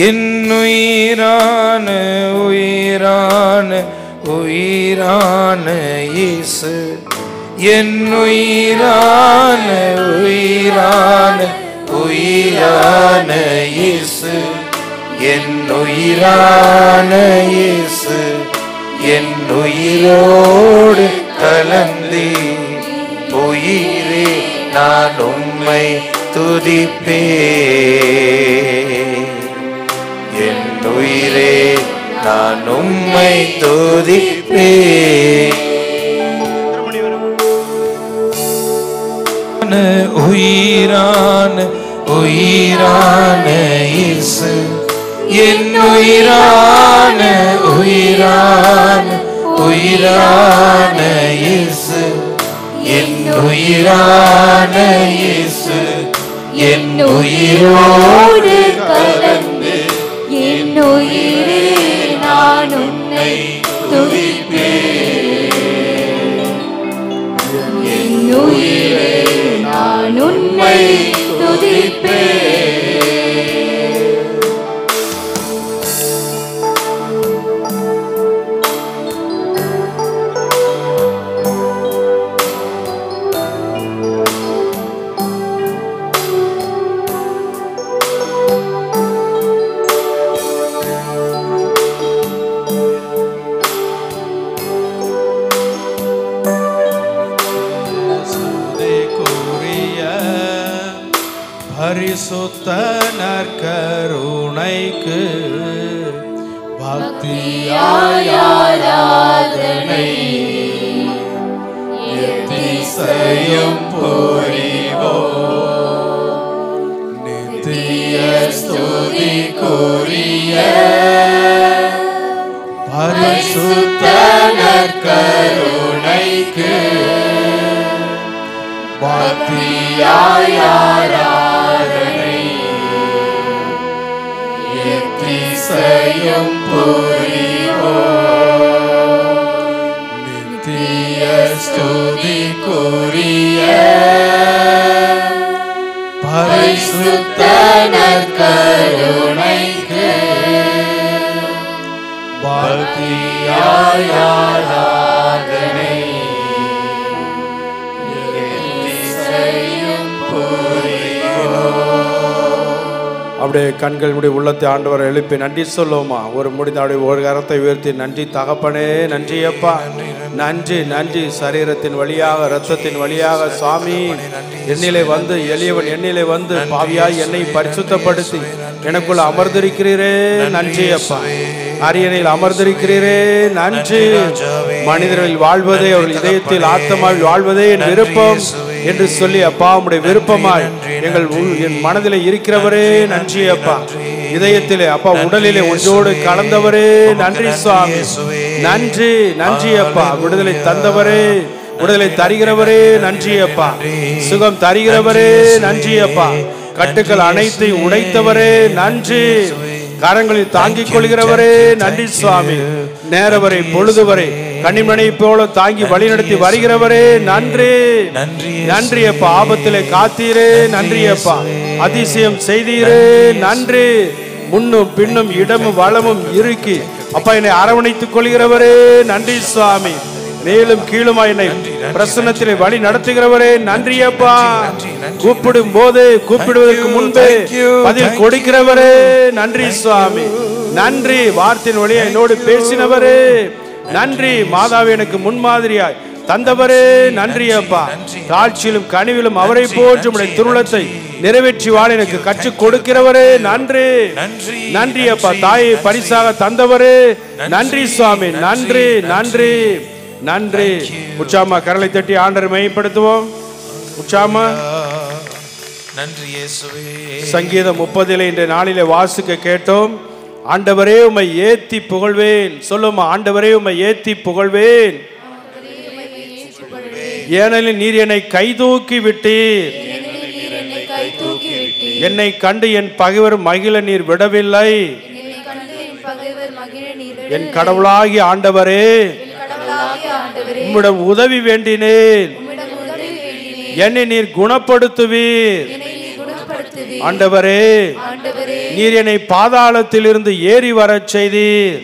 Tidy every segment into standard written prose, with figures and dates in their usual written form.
என்னுயிரான உயிரான உயிரான இயேசு, என்னுயிரான உயிரான உயிரான இயேசு, என்னுயிரான இயேசு, என் உயிரோடு கலந்தே உயிரே நான் உம்மை துதிப்பேன். என் உயிரே நான் உம்மை துதிப்பேன். உயிரான உயிரான இயேசு, என் உயிரான உயிரான உயிரான இயேசு, என் உயிரான இயேசு, என் உயிரோடு கலந்து என் உயிரே நான் உன்னை துதிப்பேன். என் உயிரே நான் உன்னை துதிப்பேன். பரிசுத்த நற்கருணைக்கு பக்தியாய் ஆராதனை எத்திசையும் புரிவோம். நித்திய ஸ்துதிக்குரிய பரிசுத்த நற்கருணைக்கு பக்தியாய் ஆராதனை எத்திசையும் புரிவோம். நித்திய ஸ்துதிக்குரிய பரிசுத்த நற்கருணைக்கு பக்தியாய் ஆராதனை அப்படியே கண்கள் முடி உள்ளத்தை ஆண்டவரை எழுப்பி நன்றி சொல்லுவோமா? ஒரு முடிந்த அப்படியே ஒரு கரத்தை உயர்த்தி நன்றி தகப்பனே, நன்றி அப்பா, நன்றி நன்றி. சரீரத்தின் வழியாக இரத்தத்தின் வழியாக சுவாமி எண்ணிலே வந்து எளியவன் எண்ணிலே வந்து பாவியாய் என்னை பரிசுத்தப்படுத்தி எனக்குள்ள அமர்ந்திருக்கிறீரே, நன்றி அப்பா. அரியணையில் அமர்ந்திருக்கிறீரே, நன்றி. மனிதர்கள் வாழ்வதே, அவர்கள் இதயத்தில் ஆத்மாவில் வாழ்வதே என் விருப்பம் என்று சொல்லி அப்பா உம்முடைய விருப்பமாய் என் மனதிலே இருக்கிறவரே, நன்றி அப்பா. இதயத்திலே அப்பா உடலிலே ஒன்றோடு கலந்தவரே, நன்றி சுவாமி. நன்றி நன்றி அப்பா. விடுதலை தந்தவரே, விடுதலை தருகிறவரே, நன்றி அப்பா. சுகம் தருகிறவரே, நன்றி அப்பா. கட்டுக்கள் அனைத்தையும் உடைத்தவரே, நன்றி. கரங்களில் தாங்கிக் கொள்கிறவரே, நன்றி சுவாமி. நேரவரை பொழுதுவரை கனிமணி போல தாங்கி வழிநடத்தி வருகிறவரே, நன்றி நன்றி அப்பா. ஆபத்திலே காத்தீரே, நன்றி அப்பா. அதிசயம் செய்தீரே, நன்றி. முன்னும் பின்னும் இடமும் வளமும் இறுக்கி அப்பா என்னை அரவணைத்துக் கொள்கிறவரே, நன்றி சுவாமி. மேலும் கீழுமா என்னை பிரசன்னத்திலே வழி நடத்துகிறவரே, நன்றி அப்பா. கூப்பிடும் போது கூப்பிடுவதற்கு முன்பே பதில் கொடுக்கிறவரே, நன்றி சுவாமி. நன்றி. வார்த்தையின் வழியா என்னோடு பேசினவரே, நன்றி. மாதாவை எனக்கு முன்மாதிரியாய் தந்தவரே, நன்றி அப்பா. தாழ்ச்சியிலும் கனிவிலும் அவரை போன்று உம்முடைய திருவுளத்தை நிறைவேற்றி வாழ எனக்கு கற்றுக் கொடுக்கிறவரே, நன்றி நன்றி அப்பா. தாயை பரிசாக தந்தவரே, நன்றி சுவாமி. நன்றி நன்றி நன்றி. உச்சாமா கரலை தட்டி ஆண்டவரை மையப்படுத்துவோம். உச்சாமா நன்றி இயேசுவே. சங்கீதம் 30 இன்றைய நாளிலே வாசிக்க கேட்டோம். ஆண்டவரே உம்மை ஏத்தி புகழ்வேன். சொல்லுமா, ஆண்டவரே உம்மை ஏத்தி புகழ்வேன். ஏனெனில் நீர் என்னை கைதூக்கி விட்டீர். என்னை கண்டு என் பகைவர் மகிழ நீர் விடவில்லை. என் கடவுளாகிய ஆண்டவரே, உம்மிடம் உதவி வேண்டினேன். என்னை நீர் குணப்படுத்துவீர். ஆண்டவரே, நீர் என்னை பாதாளத்திலிருந்து ஏறி வரச் செய்தீர்.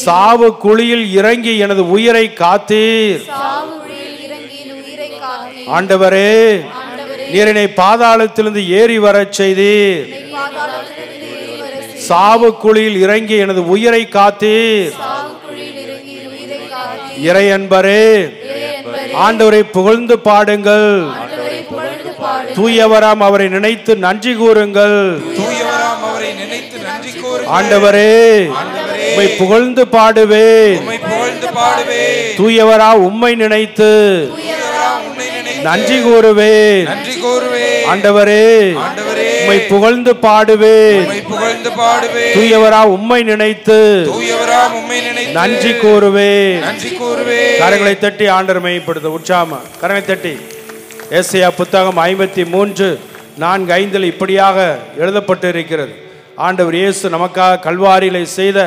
சாவு குழியில் இறங்கி எனது உயிரை காத்தீர். ஆண்டவரே, நீர் என்னை பாதாளத்திலிருந்து ஏறி வரச் செய்தீர். சாவு குழியில் இறங்கி எனது உயிரை காத்தீர். இறை அன்பரே, ஆண்டவரை புகழ்ந்து பாடுங்கள். தூயவராம் அவரை நினைத்து நன்றி கூறுங்கள். ஆண்டவரே, உம்மை புகழ்ந்து பாடுவேன். தூயவரா உம்மை நினைத்து நன்றி கூறுவேன். ஆண்டவரே, உம்மை புகழ்ந்து பாடுவேன். தூயவரா உம்மை நினைத்து நன்றி கூறுவேன். கரங்களை தட்டி ஆண்டவரை மையப்படுத்த உற்சாகமா கரங்களை தட்டி. ஏசாயா புத்தகம் 53:4-5 இப்படியாக எழுதப்பட்டு இருக்கிறது. ஆண்டவர் இயேசு நமக்காக கல்வாரியிலே செய்த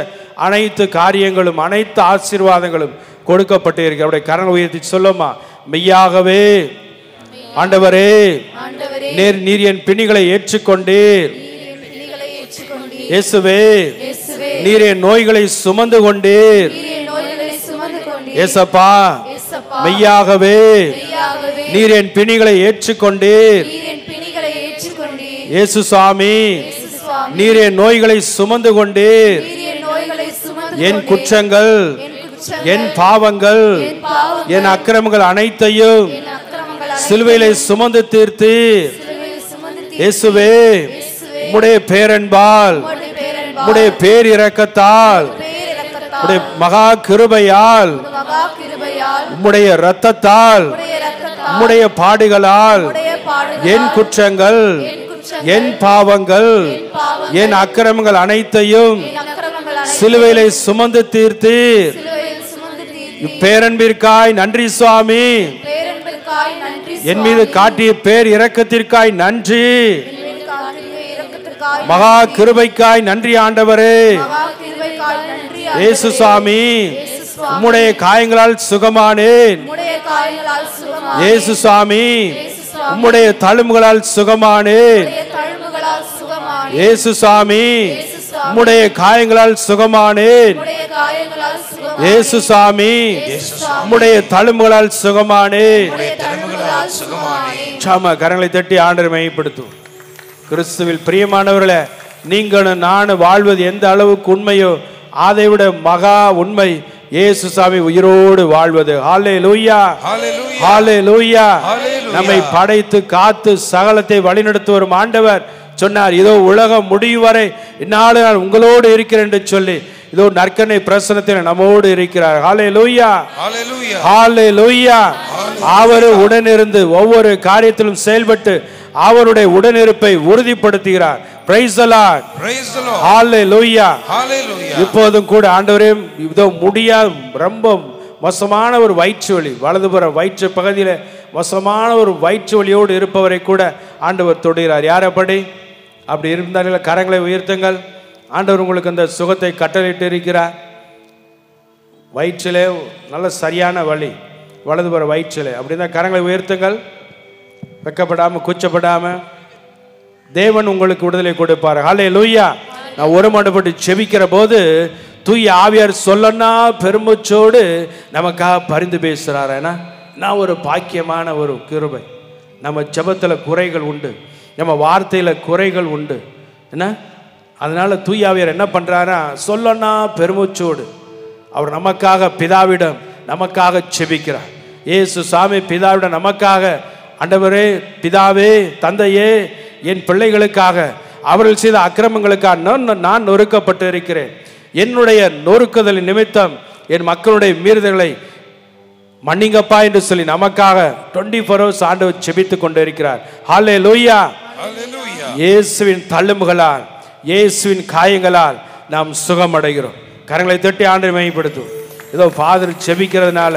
அனைத்து காரியங்களும் அனைத்து ஆசீர்வாதங்களும் கொடுக்கப்பட்டு இருக்கிற. அவருடைய கரங்களை உயர்த்தி சொல்லுமா, மெய்யாகவே ஆண்டவரே, நீர் என் பிணிகளை ஏற்றுக்கொண்டீர். இயேசுவே, நீர் என் நோய்களை சுமந்து கொண்டீர். ஏசப்பா, மெய்யாகவே நீர் என் பிணிகளை ஏற்றுக்கொண்டீர். இயேசு சுவாமி, நீர் என் நோய்களை சுமந்து கொண்டீர். என் குற்றங்கள், என் பாவங்கள், என் அக்கிரமங்கள் அனைத்தையும் சிலுவையிலே சுமந்து தீர்த்தீர். இயேசுவே, உம்முடைய பேரன்பால், உம்முடைய பேரிரக்கத்தால், உம்முடைய மகா கிருபையால், உம்முடைய இரத்தத்தால், உம்முடைய பாடுகளால் என் குற்றங்கள், என் பாவங்கள், என் அக்கிரமங்கள் அனைத்தையும் சிலுவையிலே சுமந்து தீர்த்தீர். பேரன்பிற்காய் நன்றி சுவாமி. என் மீது காட்டிய பேர் இரக்கத்திற்காய் நன்றி. மகா கிருபைக்காய் நன்றி ஆண்டவரே. இயேசு சுவாமி, உம்முடைய காயங்களால் சுகமானேன். இயேசு சுவாமி, உம்முடைய தழும்புகளால் சுகமானேன். இயேசு சுவாமி, உம்முடைய காயங்களால் சுகமானேன். இயேசு சுவாமி, உம்முடைய தழும்புகளால் சுகமானேன். கரங்களை தட்டி ஆண்டவரை மையப்படுத்தும். கிறிஸ்துவில் பிரியமானவர்களே, நீங்களும் நானும் வாழ்வது எந்த அளவுக்கு உண்மையோ அதை விட மகா உண்மை இயேசு சாமி உயிரோடு வாழ்வது. ஹல்லேலூயா, ஹல்லேலூயா. நம்மை படைத்து காத்து சகலத்தை வழிநடத்தி வரும் ஆண்டவர் சொன்னார், இதோ உலகம் முடியும் வரை இந்நாள் நான் உங்களோடு இருக்கிறேன் என்று சொல்லி இதோ நற்கனை பிரசனத்தில் நம்மோடு இருக்கிறார். ஹல்லேலூயா, ஹல்லேலூயா. அவர் உடனிருந்து ஒவ்வொரு காரியத்திலும் செயல்பட்டு அவருடைய உடனிருப்பை உறுதிப்படுத்துகிறார். Praise the lord, praise the lord, hallelujah, hallelujah. இப்போதும் கூட ஆண்டவரே, இதோ முடியா ரொம்ப மோசமான ஒரு வயிற்று வலி, வலதுபுற வயிற்று பகுதியில் மோசமான ஒரு வயிற்று வலியோடு இருப்பவரை கூட ஆண்டவர் தொடுகிறார். யார் அப்படி இருந்தார்கள் கரங்களை உயர்த்துங்கள். ஆண்டவர் உங்களுக்கு அந்த சுகத்தை கட்டளையிட்டு இருக்கிறார். வயிற்றிலே நல்ல சரியான வலி, வலதுபுற வயிற்றிலே. அப்படின்னா கரங்களை உயர்த்துங்கள். வெக்கப்படாமல் கூச்சப்படாமல் தேவன் உங்களுக்கு விடுதலை கொடுப்பார். ஹல்லேலூயா. நான் ஒரு மண்டபட்டு செபிக்கிற போது தூய ஆவியார் சொல்லனா பெருமூச்சோடு நமக்காக பரிந்து பேசுகிறார். ஏன்னா நான் ஒரு பாக்கியமான ஒரு கிருபை. நம்ம ஜெபத்தில் குறைகள் உண்டு, நம்ம வார்த்தையில் குறைகள் உண்டு. என்ன அதனால தூய ஆவியார் என்ன பண்ணுறாரா, சொல்லனா பெருமூச்சோடு அவர் நமக்காக பிதாவிடம் நமக்காக செபிக்கிறார். இயேசு சாமி பிதாவிடம் நமக்காக, ஆண்டவரே, பிதாவே, தந்தையே, என் பிள்ளைகளுக்காக அவர்கள் செய்த அக்கிரமங்களுக்காக நான் நொறுக்கப்பட்டு இருக்கிறேன். என்னுடைய நொறுக்குதலின் நிமித்தம் என் மக்களுடைய மீறுதல்களை மன்னிங்கப்பா என்று சொல்லி நமக்காக 24 hours ஆண்டவர் செபித்து கொண்டு இருக்கிறார். ஹல்லேலூயா, ஹல்லேலூயா. இயேசுவின் தழும்புகளால், இயேசுவின் காயங்களால் நாம் சுகமடைகிறோம். கரங்களை தட்டி ஆண்டவரை மகிமைப்படுத்தும். ஏதோ ஃபாதர் செபிக்கிறதுனால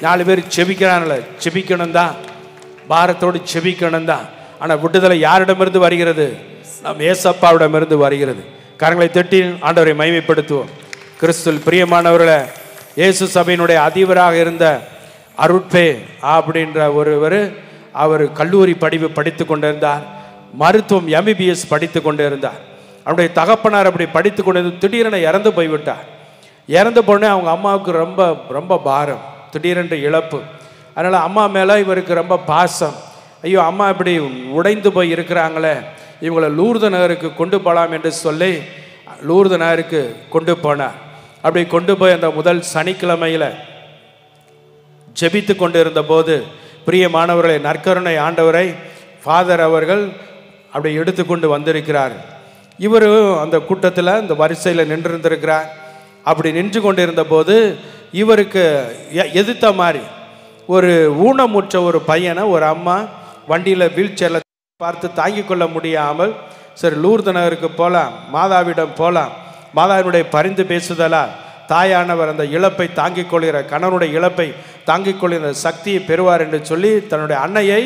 4 பேர் செபிக்கிறாங்கள, செபிக்கணும் தான், பாரத்தோடு செபிக்கணும் தான். ஆனால் விடுதலை யாரிடமிருந்து வருகிறது? நம் ஏசப்பாவிடமிருந்து வருகிறது. கரங்களை தட்டி ஆண்டவரை மகிமைப்படுத்துவோம். கிறிஸ்துவில் பிரியமானவர்களே, இயேசு சபையினுடைய அதிபராக இருந்த அருட்பே அப்படின்ற ஒருவர் அவர் கல்லூரி படிப்பு படித்து கொண்டிருந்தார். மருத்துவம் MBBS படித்து கொண்டிருந்தார். அவருடைய தகப்பனார் அப்படி படித்து கொண்டிருந்து திடீரென இறந்து போய்விட்டார். இறந்து போனே அவங்க அம்மாவுக்கு ரொம்ப ரொம்ப பாரம், திடீரென்று இழப்பு. அதனால் அம்மா மேலே இவருக்கு ரொம்ப பாசம். ஐயோ, அம்மா இப்படி உடைந்து போய் இருக்கிறாங்களே, இவங்களை லூர்து நகருக்கு கொண்டு போகலாம் என்று சொல்லி லூர்து நகருக்கு கொண்டு போனார். அப்படி கொண்டு போய் அந்த முதல் சனிக்கிழமையில் ஜெபித்து கொண்டு இருந்த போது, பிரியமானவர்களை, நற்கருணை ஆண்டவரை ஃபாதர் அவர்கள் அப்படி எடுத்துக்கொண்டு வந்திருக்கிறார். இவர் அந்த கூட்டத்தில் இந்த வரிசையில் நின்றிருந்திருக்கிறார். அப்படி நின்று கொண்டு இருந்த போது இவருக்கு எதிர்த்த மாதிரி ஒரு ஊனமுற்ற ஒரு பையனை ஒரு அம்மா வண்டியில் வீல் சேரில் பார்த்து தாங்கிக் கொள்ள முடியாமல், சரி லூர்து நகருக்கு போகலாம், மாதாவிடம் போகலாம், மாதாவினுடைய பரிந்து பேசுதலால் தாயானவர் அந்த இழப்பை தாங்கிக் கொள்கிற, கணவனுடைய இழப்பை தாங்கிக் கொள்கிற சக்தியை பெறுவார் என்று சொல்லி தன்னுடைய அன்னையை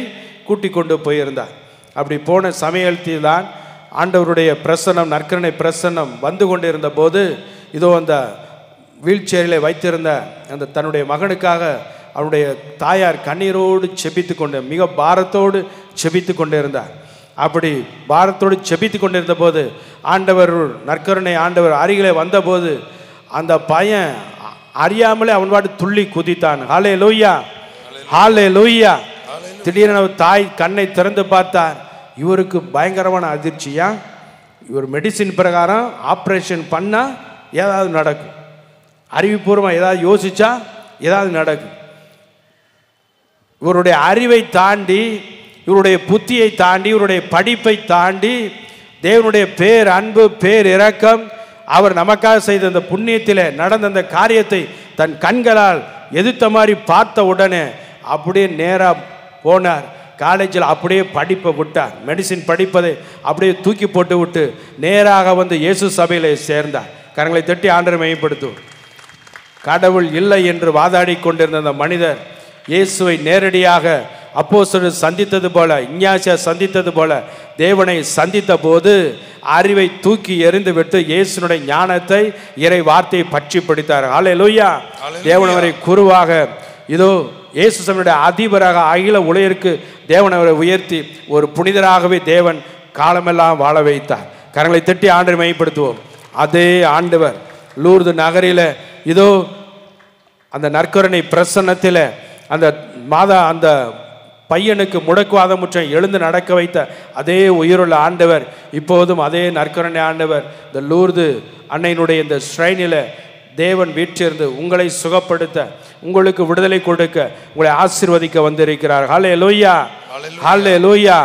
கூட்டிக் கொண்டு போயிருந்தார். அப்படி போன சமயத்தில் தான் ஆண்டவருடைய பிரசன்னம், நற்கருணை பிரசன்னம் வந்து கொண்டிருந்த போது, இதோ அந்த வீல் சேரில் வைத்திருந்த அந்த தன்னுடைய மகனுக்காக அவனுடைய தாயார் கண்ணீரோடு செபித்து கொண்டு, மிக பாரத்தோடு செபித்து கொண்டு இருந்தார். அப்படி பாரத்தோடு செபித்து கொண்டிருந்த போது ஆண்டவர், நற்கருணை ஆண்டவர் அருகிலே வந்தபோது அந்த பையன் அறியாமலே அவன் பாட்டு துள்ளி குதித்தான். ஹல்லேலூயா, ஹல்லேலூயா. திடீரென தாய் கண்ணை திறந்து பார்த்தார். இவருக்கு பயங்கரமான அதிர்ச்சியா. இவர் மெடிசின் பிரகாரம் ஆப்ரேஷன் பண்ணால் ஏதாவது நடக்கும், அறிவுபூர்வமாக ஏதாவது யோசிச்சா ஏதாவது நடக்கும். இவருடைய அறிவை தாண்டி, இவருடைய புத்தியை தாண்டி, இவருடைய படிப்பை தாண்டி தேவனுடைய பேர் அன்பு, பேர் இரக்கம், அவர் நமக்காக செய்த அந்த புண்ணியத்தில் நடந்த அந்த காரியத்தை தன் கண்களால் எதிர்த்த மாதிரி பார்த்த உடனே அப்படியே நேராக போனார். காலேஜில் அப்படியே படிப்பை விட்டார். மெடிசின் படிப்பதை அப்படியே தூக்கி போட்டு விட்டு நேராக வந்து இயேசு சபையில் சேர்ந்தார். கரங்களை தட்டி ஆண்டவரை மையப்படுத்தும். கடவுள் இல்லை என்று வாதாடி கொண்டிருந்த அந்த மனிதர் இயேசுவை நேரடியாக அப்போஸ்தலர் சந்தித்தது போல, இஞ்ஞாசியா சந்தித்தது போல தேவனை சந்தித்த போது அறிவை தூக்கி எறிந்து விட்டு இயேசுனுடைய ஞானத்தை, இறை வார்த்தையை பற்றி பிடித்தார். ஹல்லேலூயா. தேவன் அவரை குருவாக, இதோ இயேசு சபையுடைய அதிபராக அகில உலகிற்கு தேவன் அவரை உயர்த்தி ஒரு புனிதராகவே தேவன் காலமெல்லாம் வாழ வைத்தார். கரங்களை தட்டி ஆண்டவரை மையப்படுத்துவோம். அதே ஆண்டவர் லூர்து நகரில் இதோ அந்த நற்கருணை பிரசன்னத்தில் அந்த மாதா அந்த பையனுக்கு முடக்குவாதமுற்ற எழுந்து நடக்க வைத்த அதே உயிருள்ள ஆண்டவர் இப்போதும் அதே நற்கருணை ஆண்டவர் இந்த லூர்து அன்னையினுடைய இந்த ஸ்ரைனில் தேவன் வீற்றிருந்து உங்களை சுகப்படுத்த, உங்களுக்கு விடுதலை கொடுக்க, உங்களை ஆசீர்வதிக்க வந்திருக்கிறார். ஹல்லேலூயா, ஹல்லேலூயா.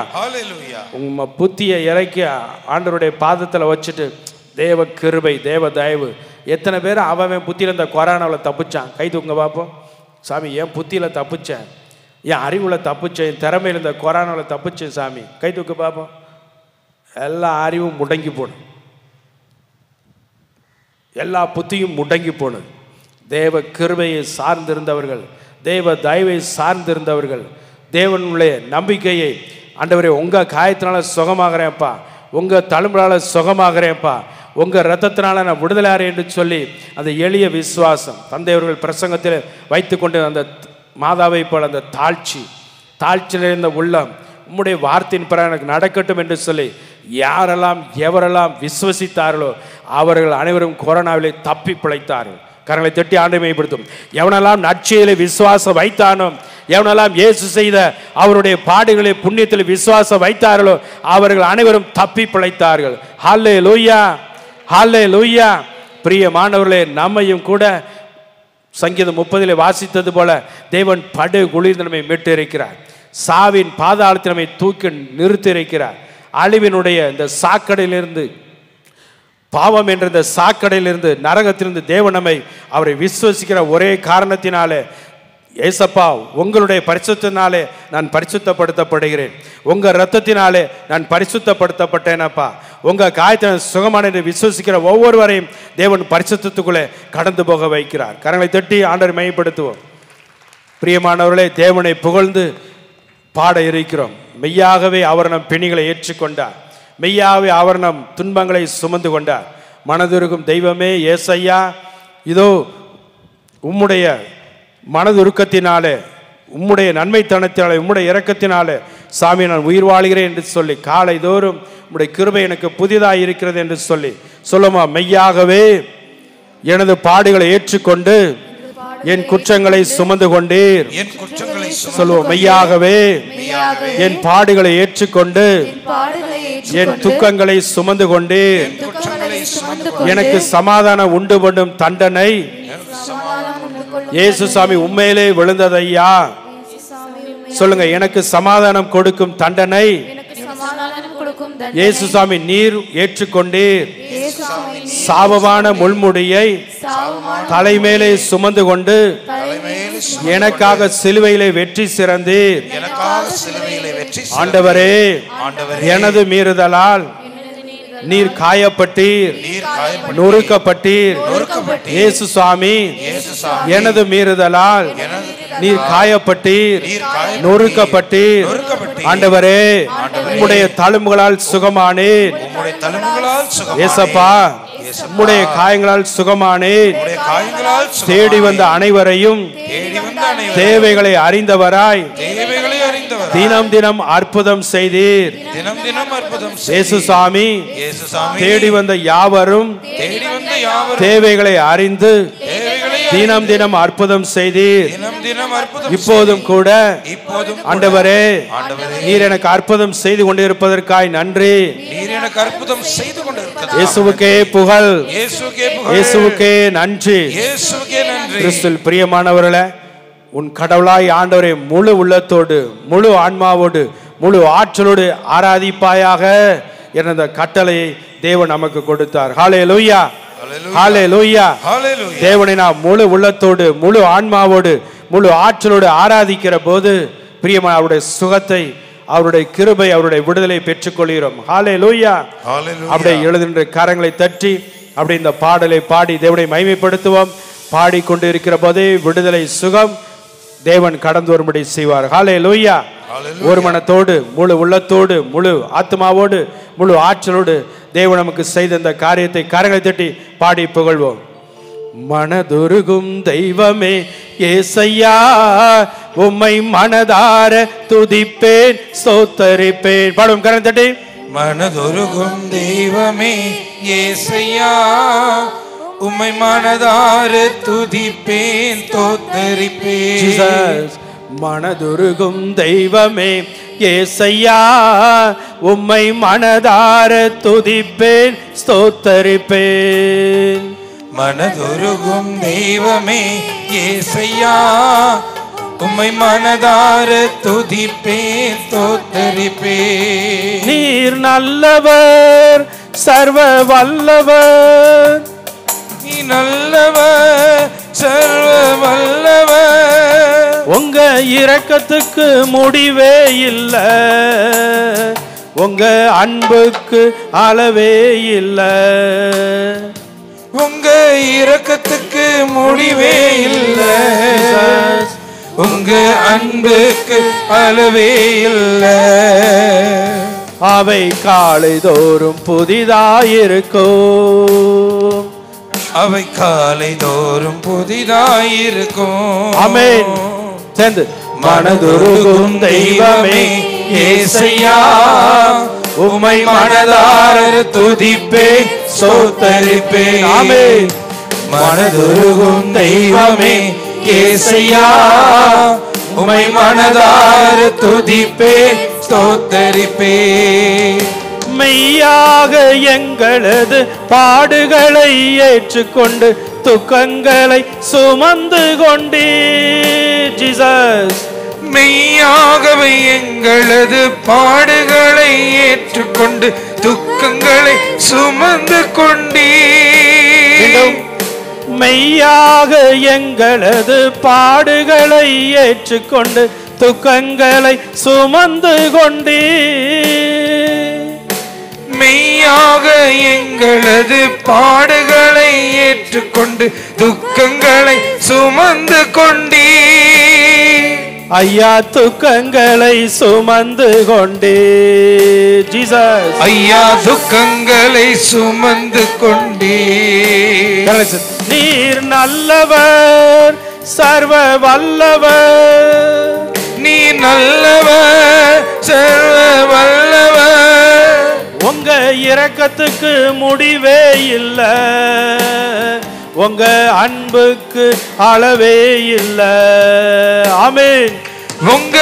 உங்க புத்தியை இறக்கி ஆண்டவருடைய பாதத்தில் வச்சுட்டு தேவ கிருபை, தேவ தயவு. எத்தனை பேர் அவன் புத்தியில் இந்த கொரோனாவில் தப்பிச்சான்? கை தூக்குங்க பார்ப்போம். சாமி, என் புத்தியில் தப்பிச்சேன், என் அறிவில் தப்பிச்சேன், என் திறமையில் இந்த கொரோனாவில் தப்பிச்சேன் சாமி. கை தூக்கு பார்ப்போம். எல்லா அறிவும் முடங்கி போடும், எல்லா புத்தியும் முடங்கி போனது. தேவ கிருபையை சார்ந்திருந்தவர்கள், தேவ தயவை சார்ந்திருந்தவர்கள், தேவனுடைய நம்பிக்கையை, ஆண்டவரே உங்கள் காயத்தினால சுகமாகறேன்ப்பா, உங்கள் தழும்புனால சுகமாகறேன்ப்பா, உங்கள் ரத்தத்தினால நான் விடுதலாறேன் என்று சொல்லி அந்த எளிய விசுவாசம் தந்தையவர்கள் பிரசங்கத்தில் வைத்து கொண்டு அந்த மாதாவை போல் அந்த தாழ்ச்சி நிறைந்த உள்ளம், உம்முடைய வார்த்தையின் பிற எனக்கு நடக்கட்டும் என்று சொல்லி யாரெல்லாம் எவரெல்லாம் விசுவசித்தார்களோ அவர்கள் அனைவரும் கொரோனாவிலே தப்பி பிழைத்தார்கள். கரங்களை தட்டி ஆண்டவரை மையப்படுத்தும். எவனெல்லாம் நற்செய்தியிலே விசுவாசம் வைத்தானோ, எவனெல்லாம் இயேசு செய்த அவருடைய பாடுகளை புண்ணியத்தில் விசுவாசம் வைத்தார்களோ அவர்கள் அனைவரும் தப்பி பிழைத்தார்கள். ஹல்லேலூயா, ஹல்லேலூயா. பிரியமானவர்களே, நம்மையும் கூட சங்கீதம் 30 வாசித்தது போல தேவன் படு குளிர்ந்து நம்மை மீட்டு இருக்கிறார். சாவின் பாதாளத்தில் நம்மை தூக்கி நிறுத்தி இருக்கிறார். அழிவினுடைய இந்த சாக்கடையிலிருந்து, பாவம் என்ற இந்த சாக்கடையிலிருந்து, நரகத்திலிருந்து தேவன் நம்மை அவரை விசுவசிக்கிற ஒரே காரணத்தினாலே, ஏசப்பா உங்களுடைய பரிசுத்தினாலே நான் பரிசுத்தப்படுத்தப்படுகிறேன், உங்கள் ரத்தத்தினாலே நான் பரிசுத்தப்படுத்தப்பட்டேனப்பா, உங்கள் காயத்தை சுகமான என்று விசுவசிக்கிற ஒவ்வொருவரையும் தேவன் பரிசுத்தத்துக்குள்ளே கடந்து போக வைக்கிறார். கரங்களை தட்டி ஆண்டவரை மையப்படுத்துவோம். பிரியமானவர்களே, தேவனை புகழ்ந்து பாட இருக்கிறோம். மெய்யாகவே அவர் நம் பிணிகளை ஏற்றுக்கொண்டார், மெய்யாகவே அவர் நம் துன்பங்களை சுமந்து கொண்டார். மனதுருகும் தெய்வமே ஏசையா, இதோ உம்முடைய மனதுருக்கத்தினாலே உம்முடைய நன்மைத்தனத்தினாலே உம்முடைய இரக்கத்தினாலே சாமி நான் உயிர் வாழ்கிறேன் என்று சொல்லி காலை தோறும் உம்முடைய கிருபை எனக்கு புதிதாக இருக்கிறது என்று சொல்லி சொல்லுமா. மெய்யாகவே எனது பாடுகளை ஏற்றுக்கொண்டு என் குற்றங்களை சுமந்து கொண்டீர். சொல்லுவோம். மெய்யாகவே என் பாடுகளை ஏற்றுக்கொண்டு என் துக்கங்களை சுமந்து கொண்டீர். எனக்கு சமாதானம் உண்டு பண்ணும் தண்டனை இயேசு சாமி உண்மையிலே விழுந்ததையா. சொல்லுங்க. எனக்கு சமாதானம் கொடுக்கும் தண்டனை இயேசு சாமி நீர் ஏற்றுக்கொண்டீர். சாபமான முள்முடியை தலைமேலே சுமந்து கொண்டு எனக்காக சிலுவையிலே வெற்றி சிறந்தீர். ஆண்டவரே, எனது மீறுதலால் நீர் காயப்பட்டீர், நொறுக்கப்பட்டீர். இயேசு சுவாமி, எனது மீறுதலால் நீர் காயப்பட்டீர், நொறுக்கப்பட்டீர். ஆண்டவரே, உம்முடைய தழும்புகளால் சுகமானேன். ஏசப்பா, உம்முடைய காயங்களால் சுகமானேன். தேடி வந்த அனைவரையும் தேவைகளை அறிந்தவராய் தினம் தினம் அற்புதம் செய்தீர். இயேசு சாமி, தேடி வந்த யாவரும் தேவைகளை அறிந்து தினம் தினம் அற்புதம் செய்தீர். இப்போதும் கூட ஆண்டவரே, நீர் எனக்கு அற்புதம் செய்து கொண்டிருப்பதற்காய் நன்றி. இயேசுவுக்கே புகழ், இயேசுவுக்கே நன்றி. கிறிஸ்துவில் பிரியமானவர்களே, உன் கடவுளாய் ஆண்டவரை முழு உள்ளத்தோடு, முழு ஆன்மாவோடு, முழு ஆற்றலோடு ஆராதிப்பாயாக என்ற கட்டளையை தேவன் நமக்கு கொடுத்தார். ஹல்லேலூயா, ஹல்லேலூயா. தேவனை நாம் முழு உள்ளத்தோடு, முழு ஆன்மாவோடு, முழு ஆற்றலோடு ஆராதிக்கிற போது பிரியமான அவருடைய சுகத்தை, அவருடைய கிருபை, அவருடைய விடுதலை பெற்றுக்கொள்கிறோம். ஹல்லேலூயா. அப்படியே எழுதுகின்ற கரங்களை தட்டி அப்படி இந்த பாடலை பாடி தேவனை மகிமைப்படுத்துவோம். பாடிக்கொண்டு இருக்கிற போதே விடுதலை, சுகம் தேவன் கடந்து வரும்படி செய்வார். ஹல்லேலூயா. ஒரு மனத்தோடு, முழு உள்ளத்தோடு, முழு ஆத்மாவோடு, முழு ஆற்றலோடு தேவன் நமக்கு செய்த இந்த காரியத்தை கரங்களை தட்டி பாடி புகழ்வோம். மனதுருகும் தெய்வமே ஏசையா, உம்மை மனதார துதிப்பேன், ஸ்தோத்தரிப்பேன். பாடும் கரங்களை தட்டி. மனதுருகும் தெய்வமே ஏசையா, உம்மை மனதார துதிப்பேன், ஸ்தோத்தரிப்பேன். மனதுருகும் தெய்வமே ஏசையா, உம்மை மனதார துதிப்பேன், ஸ்தோத்தரிப்பேன். மனதுருகும் தெய்வமே ஏசையா, உம்மை மனதார துதிப்பேன், ஸ்தோத்தரிப்பேன். நீர் நல்லவர், சர்வ வல்லவர். நீ நல்லவர், சர்வ வல்லவர். உங்க இரக்கத்துக்கு முடிவே இல்லை, உங்க அன்புக்கு அளவே இல்லை. உங்க இரக்கத்துக்கு முடிவே இல்லை, உங்க அன்புக்கு அளவே இல்லை. அவை காலை தோறும் புதிதாயிருக்கும், அவை காலை தோறும் புதிதாயிருக்கும். ஆமென். சேர்ந்து. மனதுருகும் தெய்வமே ஏசையா, உம்மை மனதார துதிப்பேன், ஸ்தோத்தரிப்பேன். ஆமென். மனதுருகும் தெய்வமே ஏசையா, உம்மை மனதார துதிப்பேன், ஸ்தோத்தரிப்பேன். மெய்யாக எங்களது பாடுகளை ஏற்றுக்கொண்டு துக்கங்களை சுமந்து கொண்டீர். ஜீசஸ், மெய்யாகவே எங்களது பாடுகளை ஏற்றுக்கொண்டு துக்கங்களை சுமந்து கொண்டீர். மெய்யாக எங்களது பாடுகளை ஏற்றுக்கொண்டு துக்கங்களை சுமந்து கொண்டீர். மெய்யாக எங்களது பாடுகளை ஏற்றுக்கொண்டு துக்கங்களை சுமந்து கொண்டீர். ஐயா, துக்கங்களை சுமந்து கொண்டீர். ஜீசஸ், ஐயா, துக்கங்களை சுமந்து கொண்டீர். நீர் நல்லவர், சர்வ வல்லவர். நல்லவர் சர்வ வல்லவர். உங்க இரக்கத்துக்கு முடிவே இல்ல, உங்க அன்புக்கு அளவே இல்ல. ஆமென். உங்க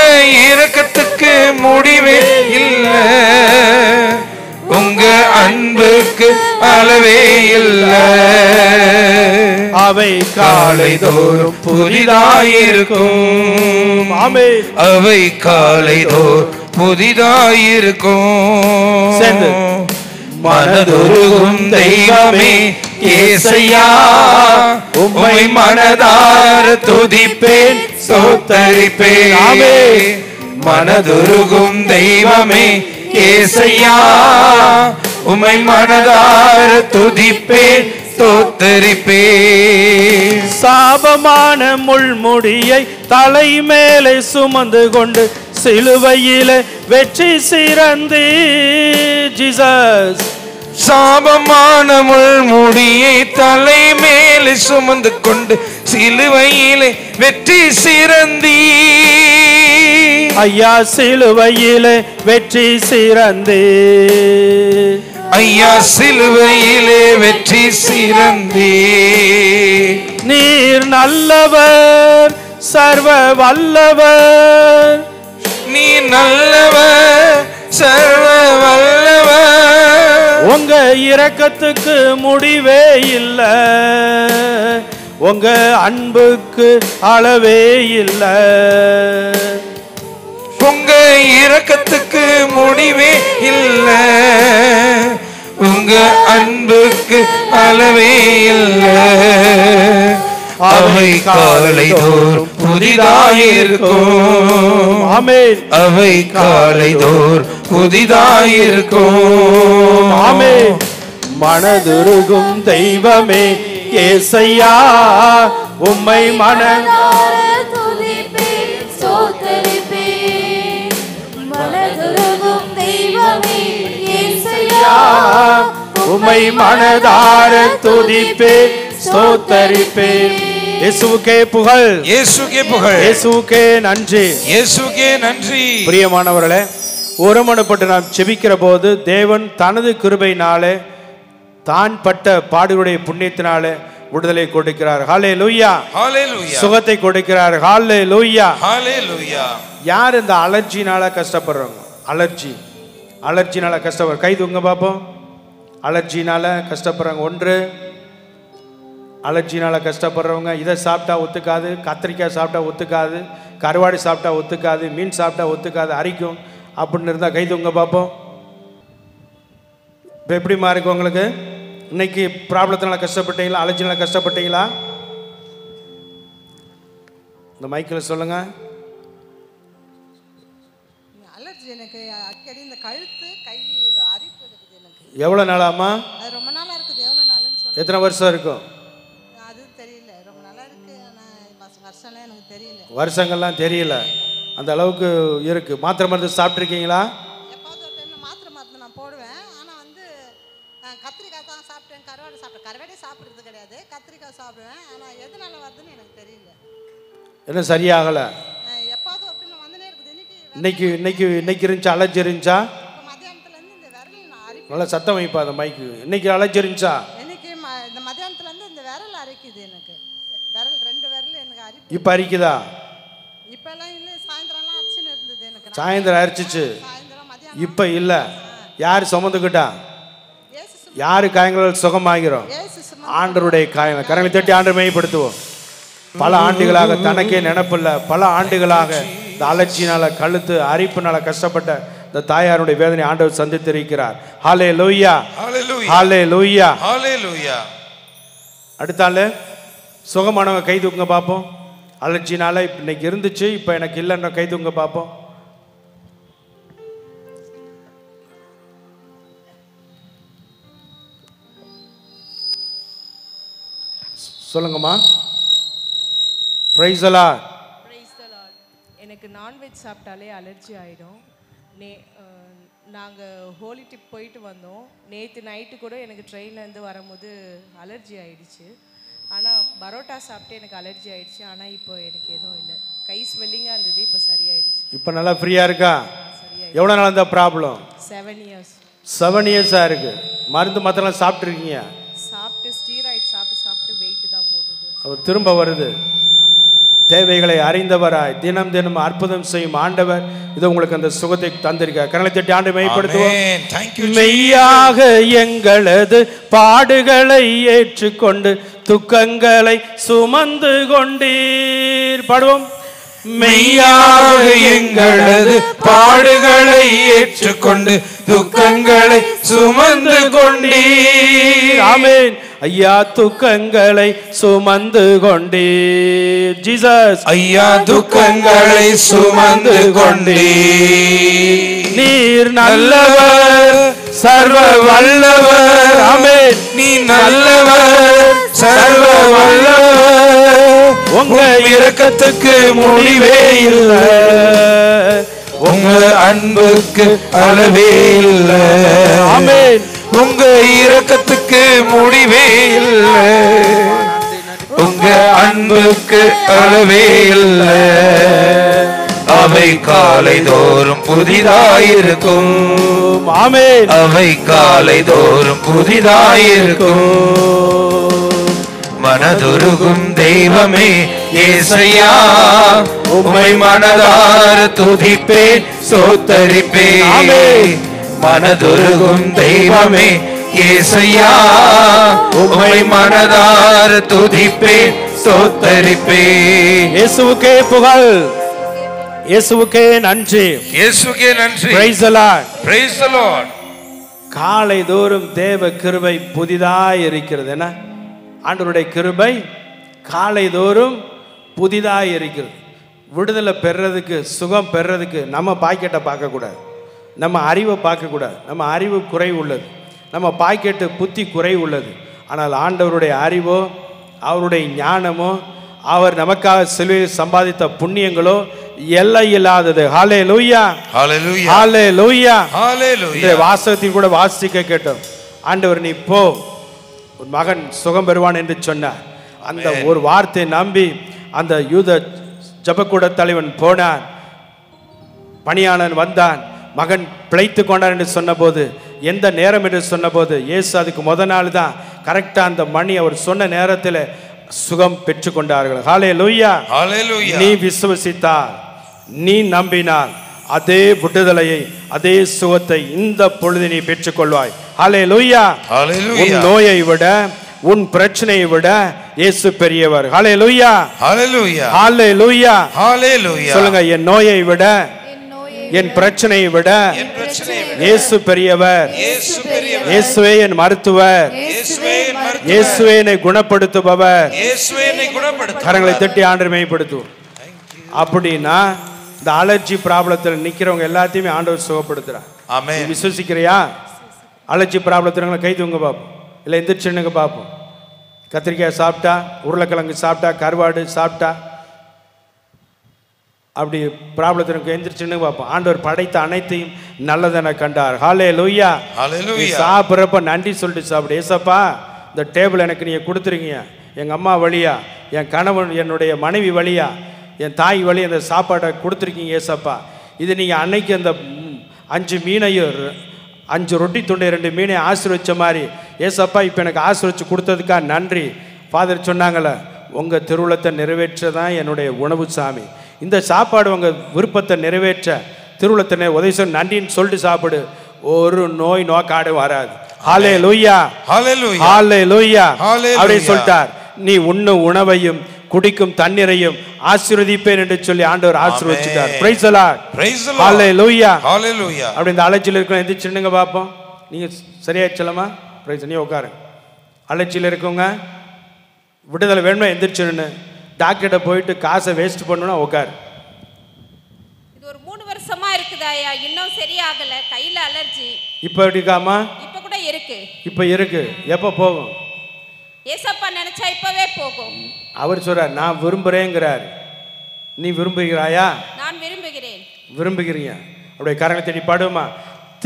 இரக்கத்துக்கு முடிவே இல்ல, உங்க அன்புக்கு அளவே இல்ல. அவை காலை தோறும் புதிதாயிருக்கும். ஆமென். அவை காலை தோறும் புதிதாயிருக்கும். சேர்ந்து. மனதுருகும் தெய்வமே ஏசையா, உம்மை மனதார துதிப்பேன் ஸ்தோத்தரிப்பேன். ஆமென். மனதுருகும் தெய்வமே ஏசையா, உம்மை மனதார துதிப்பேன் ஸ்தோத்தரிப்பேன். சாபமான முள்முடியை தலை மேலே சுமந்து கொண்டு சிலுவையிலே வெற்றி சிறந்தி. ஜீசஸ். சாபமான முள்முடியை தலை மேலே சுமந்து கொண்டு சிலுவையிலே வெற்றி சிறந்தி. ஐயா சிலுவையிலே வெற்றி சிறந்தி. ஐயா சிலுவையிலே வெற்றி சிறந்தி. நீர் நல்லவர் சர்வ வல்லவர். நீ நல்லவர் சர்வ வல்லவர். உங்க இரக்கத்துக்கு முடிவே இல்ல, உங்க அன்புக்கு அளவே இல்ல. உங்க இரக்கத்துக்கு முடிவே இல்ல, உங்க அன்புக்கு அளவே இல்ல. அவை காலை தோறும் புதிதாயிருக்கும். ஆமென். அவை காலை தோறும் புதிதாயிருக்கும். ஆமென். மனதுருகும் தெய்வமே ஏசையா, உம்மை மனதார துதிப்பேன் ஸ்தோத்தரிப்பேன். மனதுருகும் தெய்வமே ஏசையா, உம்மை மனதார துதிப்பேன் ஸ்தோத்தரிப்பேன். இயேசுவுக்கே புகழ். இயேசுக்கே புகழ். இயேசுவுக்கே நன்றி. இயேசுக்கே நன்றி. பிரியமானவர்களே, ஒருமனப்பட்டு நாம் செபிக்கிற போது தேவன் தனது கிருபையினாலே தான் பட்ட பாடுகளுடைய புண்ணியத்தினாலே விடுதலை கொடுக்கிறார். ஹல்லேலூயா. ஹல்லேலூயா. சுகத்தை கொடுக்கிறார். ஹல்லேலூயா. ஹல்லேலூயா. யார் இந்த அலர்ஜினால கஷ்டப்படுறவங்க? அலர்ஜினால கஷ்டப்படுற கை தூங்க பார்ப்போம். அலர்ஜினால கஷ்டப்படுறாங்க. ஒன்று, அலர்ஜினால கஷ்டப்படுறவங்க இதை சாப்பிட்டா ஒத்துக்காது, கத்திரிக்காய் சாப்பிட்டா ஒத்துக்காது, கருவாடு சாப்பிட்டா ஒத்துக்காது, மீன் சாப்பிட்டா ஒத்துக்காது, அரிக்கும் அப்படின்னு இருந்தால் கை தூங்க பார்ப்போம். இப்போ எப்படிமா இருக்கு உங்களுக்கு? இன்னைக்கு ப்ராப்ளத்தினால கஷ்டப்பட்டீங்களா? அலர்ஜினால கஷ்டப்பட்டீங்களா? இந்த மைக்கில் சொல்லுங்க. அலர்ஜி எனக்கு அடிக்கடி இந்த கழுத்து கை அரிப்பு இருக்குது எனக்கு. எவ்வளோ நாளாமா? அது ரொம்ப நாளா இருக்குது. எவ்வளோ நாளுன்னு சொல்லுங்க. எத்தனை வருஷம் இருக்கும்? அது தெரியல. ரொம்ப நாளா இருக்கு. ஆனால் வருஷம்லாம் எனக்கு தெரியல. வருஷங்கள்லாம் தெரியல. அந்த அளவுக்கு இருக்கு. மாத்திரை மருந்து சாப்பிட்ருக்கீங்களா? எப்பாவது ஒரு டைம்ல மாத்திரை மருந்து நான் போடுவேன். ஆனால் வந்து கத்திரிக்காய் தான் சாப்பிட்டேன், கருவாடு சாப்பிட்டேன். கருவாடே சாப்பிட்றது கிடையாது, கத்திரிக்காய் சாப்பிடுவேன். ஆனால் எதனால வருதுன்னு எனக்கு தெரியல. என்ன சரியாகலை? எப்பாவது அப்படின்னு வந்துனே இருக்குது. இன்னைக்கு இன்னைக்கு இன்னைக்கு இருந்துச்சா? அலர்ஜி இருந்துச்சா? மத்தியானத்துலேருந்து இந்த விரல் நான் அரிப்பு. நல்லா சத்தம் வைப்பா அந்த மைக்கு. இன்னைக்கு அலர்ஜி இருந்துச்சா? இன்னைக்கு இந்த மத்தியானத்துலேருந்து இந்த விரல் அரிக்குது எனக்கு. விரல் 2 விரல் எனக்கு அரிப்பு. இப்போ அரிக்குதா? இப்பெல்லாம் இல்லை. சாயந்தரம்லாம் அரிச்சுன்னு இருந்தது எனக்கு. சாயந்தரம் அரிச்சிச்சு, சாயந்தரம் மதியானம். இப்போ இல்லை. யார் சுமந்துக்கிட்டா? ஏசு யாரு காயங்கள் சுகமாகிறோம்? ஏசு சுமந்து ஆண்டருடைய காயங்கள். கரங்களை தட்டி ஆண்டரை மையப்படுத்துவோம். பல ஆண்டுகளாக தனக்கே நினைப்பில்ல, பல ஆண்டுகளாக இந்த அலர்ஜினால கழுத்து அரிப்புனால கஷ்டப்பட்ட இந்த தாயாருடைய வேதனை ஆண்டவர் சந்தித்திருக்கிறார். ஹல்லேலூயா. ஹல்லேலூயா. ஹல்லேலூயா. ஹல்லேலூயா. அடுத்தால சுகமானவங்க கை தூங்க பார்ப்போம். அலர்ஜினால இன்னைக்கு இருந்துச்சு, இப்போ எனக்கு இல்லைன்ற கை தூங்க பார்ப்போம். சொல்லுங்கம்மா. Price the lord. Praise the Lord. எனக்கு நான்வெஜ் சாப்பிட்டாலே அலர்ஜி ஆகிடும். நாங்கள் ஹோலி ட்ரிப் போயிட்டு வந்தோம். நேற்று நைட்டு கூட எனக்கு ட்ரெயின்லேருந்து வரும்போது அலர்ஜி ஆகிடுச்சு. ஆனால் பரோட்டா சாப்பிட்டு எனக்கு அலர்ஜி ஆகிடுச்சு. ஆனால் இப்போ எனக்கு எதுவும் இல்லை. கை ஸ்வெல்லிங்காக இருந்தது, இப்போ சரியாயிடுச்சு. இப்போ நல்லா ஃப்ரீயாக இருக்கா? எவ்வளோ நாள் இந்த ப்ராப்ளம்? 7 years. 7 இயர்ஸாக இருக்குது. மருந்து மாத்திரம் சாப்பிட்ருக்கீங்க? சாப்பிட்டு ஸ்டீராய்ட் சாப்பிட்டு வெயிட் தான் போட்டுது. அவர் திரும்ப வருது. தேவைகளை அறிந்தவராய் தினம் தினம் அற்புதம் செய்யும் ஆண்டவர் இது உங்களுக்கு அந்த சுகத்தை தந்திருக்கார். கரங்களை தட்டி ஆண்டை மெய்ப்படுத்துவோம். மெய்யாக எங்களது பாடுகளை ஏற்றுக்கொண்டு துக்கங்களை சுமந்து கொண்டீர். பாடுவோம். மெய்யாக எங்களது பாடுகளை ஏற்றுக்கொண்டு துக்கங்களை சுமந்து கொண்டீர். ஆமென். ஐயா துக்கங்களை சுமந்து கொண்டீர். ஜீசஸ். ஐயா துக்கங்களை சுமந்து கொண்டீர். நீர் நல்லவர், சர்வ வல்லவர். ஆமென். நீ நல்லவர், சர்வ வல்லவர். உங்க இரக்கத்துக்கு முடிவே இல்லை, உங்க அன்புக்கு அளவே இல்லை. ஆமென். உங்க இரக்கத்துக்கு முடிவே இல்லை, உங்க அன்புக்கு அளவே இல்லை. அவை காலை தோறும் புதிதாயிருக்கும். ஆமென். அவை காலை தோறும் புதிதாயிருக்கும். மனதுருகும் தெய்வமே ஏசையா, உம்மை மனதார துதிப்பேன் ஸ்தோத்தரிப்பேன். மனதுருகும் தெய்வமே ஏசையா, உம்மை மனதார துதிப்பேன் ஸ்தோத்தரிப்பேன். இயேசுவுக்கே புகழ், இயேசுவுக்கே நன்றி. இயேசுவுக்கே நன்றி. Praise the Lord. Praise the Lord. காலை தோறும் தேவ கிருபை புதிதாய் இருக்கிறது. என்ன ஆண்டவருடைய கிருபை காலை தோறும் புதிதாய் இருக்கிறது. விடுதலை பெறதுக்கு, சுகம் பெறதுக்கு நம்ம பாக்கெட்டை பார்க்கக்கூடாது, நம்ம அறிவை பார்க்கக்கூடாது. நம்ம அறிவு குறை உள்ளது, நம்ம பாக்கெட்டு புத்தி குறை உள்ளது. ஆனால் ஆண்டவருடைய அறிவோ அவருடைய ஞானமோ அவர் நமக்காக சிலுவையில் சம்பாதித்த புண்ணியங்களோ எல்லை இல்லாதது. ஹல்லேலூயா, ஹல்லேலூயா, ஹல்லேலூயா, ஹல்லேலூயா. இந்த வாசகத்தையும் கூட வாசிக்க கேட்டோம். ஆண்டவர் நீ போ, உன் மகன் சுகம் பெறுவான் என்று சொன்னார். அந்த ஒரு வார்த்தையை நம்பி அந்த யூத ஜெபக்கூட தலைவன் போனான். பணியாளன் வந்தான், மகன் பிழைத்து கொண்டான் என்று சொன்னபோது, எந்த நேரம் என்று சொன்னபோது, இயேசு அதுக்கு முதல் நாள் தான் கரெக்டாக அந்த மணி அவர் சொன்ன நேரத்தில் சுகம் பெற்றுக்கொண்டார்கள். ஹல்லேலூயா, ஹல்லேலூயா. நீ விசுவசித்தால், நீ நம்பினால் அதே விடுதலையை, அதே சுகத்தை இந்த பொழுது நீ பெற்றுக்கொள்வாய். ஹல்லேலூயா, ஹல்லேலூயா. உன் நோயை விட, உன் பிரச்சனையை விட இயேசு பெரியவர். ஹல்லேலூயா, ஹல்லேலூயா, ஹல்லேலூயா, ஹல்லேலூயா. சொல்லுங்க, என் நோயை விட, என் பிரச்சனையை விட இயேசு பெரியவர். இயேசு பெரியவர். இயேசுவே என் மருத்துவர், இயேசுவே என் மருத்துவர். இயேசுவே என்னை குணப்படுத்துபவர். இயேசுவே என்னை குணப்படுத்துவார். கரங்களை தட்டி ஆண்டவரை மையப்படுத்துவோம். அப்படின்னா இந்த அலர்ஜி ப்ராப்ளத்தில் நிக்கிறவங்க எல்லாத்தையுமே ஆண்டவர் சுகப்படுத்துறார். ஆமென். விசுவசிக்கிறியா? அலர்ஜி ப்ராப்ளத்தில் கை தூங்க பார்ப்போம், இல்லை எந்திரிச்சுன்னுங்க பார்ப்போம். கத்திரிக்காய் சாப்பிட்டா, உருளைக்கிழங்கு சாப்பிட்டா, கருவாடு சாப்பிட்டா, அப்படி ப்ராப்ளத்திற்கு எந்திரிச்சுன்னு பார்ப்போம். ஆண்டவர் படைத்த அனைத்தையும் நல்லதென கண்டார். ஹல்லேலூயா, ஹல்லேலூயா. சாப்பிட்றப்ப நன்றி சொல்லிட்டு சாப்பிடு. ஏசப்பா, இந்த டேபிள் எனக்கு நீங்கள் கொடுத்துருக்கீங்க, எங்கள் அம்மா வழியா, என் கணவன், என்னுடைய மனைவி வழியா, என் தாய் வழி அந்த சாப்பாடை கொடுத்துருக்கீங்க ஏசப்பா. இது நீங்கள் அன்னைக்கு அந்த 5 மீனையும் 5 ரொட்டி துண்டை 2 மீனை ஆசீர்வச்ச மாதிரி ஏசப்பா இப்போ எனக்கு ஆசீர்வச்சு கொடுத்ததுக்கா நன்றி. ஃபாதர் சொன்னாங்களே, உங்கள் திருவுளத்தை நிறைவேற்ற தான் என்னுடைய உணவு சாமி. இந்த சாப்பாடு உங்கள் விருப்பத்தை நிறைவேற்ற திருவுளத்தை உதவி செய்ய நன்றின்னு சொல்லிட்டு சாப்பிடு. ஒரு நோய் நோக்காடு வராது. ஹல்லேலூயா, ஹல்லேலூயா, ஹல்லேலூயா. ஹல்லேலூயா. அவரே சொல்லிட்டார், நீ உண்ணும் உணவையும் குடிக்கும் தண்ணீரையும் ஆசீர்வதிப்பேன் என்று சொல்லி ஆண்டவர் ஆசீர்வதிச்சிட்டார். Praise the lord, praise the lord, hallelujah, hallelujah. அப்படி இந்த அலர்ஜியில் இருக்கவங்க எந்திரிச்சுடுங்க பார்ப்போம். நீங்கள் சரியாயிடுச்சலமா? பிரைஸ். நீ உட்காரு. அலர்ஜியில் இருக்கவங்க விடுதலை வேணுமா? எந்திரிச்சுன்னு டாக்டர்கிட்ட போயிட்டு காசை வேஸ்ட் பண்ணணும்னா உட்காரு. இது ஒரு 3 வருஷமா இருக்குதாயா, இன்னும் சரியாகல. கையில அலர்ஜி. இப்போ இருக்காமா? இப்ப கூட இருக்கு. இப்போ இருக்கு. எப்போ போகும்? ஏசப்பா நினைச்சா இப்பவே போகும். அவர் சொல்றார், நான் விரும்புகிறேங்கிறார். நீ விரும்புகிறாயா? நான் விரும்புகிறேன். விரும்புகிறீங்க? அப்படியே கரங்களை தேடி பாடுமா?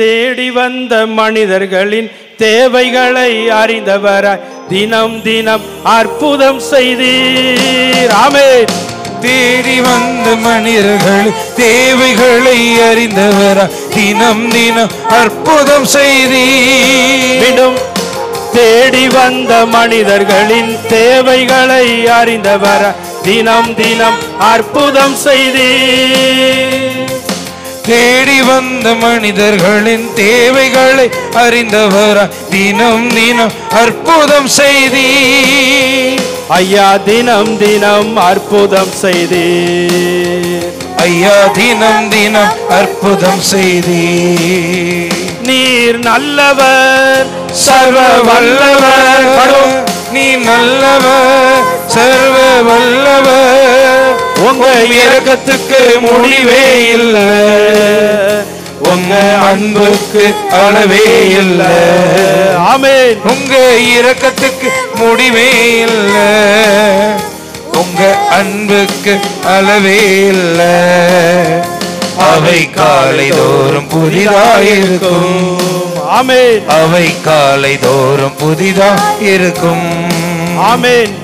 தேடி வந்த மனிதர்களின் தேவைகளை அறிந்தவராய் தினம் தினம் அற்புதம் செய்தீர். ஆமென். தேடி வந்த மனிதர்கள் தேவைகளை அறிந்தவரா தினம் தினம் அற்புதம் செய்தீர். மீண்டும் தேடி வந்த மனிதர்களின் தேவைகளை அறிந்தவர தினம் தினம் அற்புதம் செய்தீர். தேடி வந்த மனிதர்களின் தேவைகளை அறிந்தவரா தினம் தினம் அற்புதம் செய்தீர். ஐயா தினம் தினம் அற்புதம் செய்தீர். ஐயா தினம் தினம் அற்புதம் செய்தீர். நீர் நல்லவர் சர்வ வல்லவர், நீ நல்லவர் சர்வ வல்லவர். உங்க இரக்கத்துக்கு முடிவே இல்லை, உங்க அன்புக்கு அளவே இல்லை. ஆமென். உங்க இரக்கத்துக்கு முடிவே இல்லை, உங்க அன்புக்கு அளவே இல்லை. அவை காலை தோறும் புதிதாயிருக்கும். ஆமென். அவை காலை தோறும் புதிதாயிருக்கும். ஆமென்.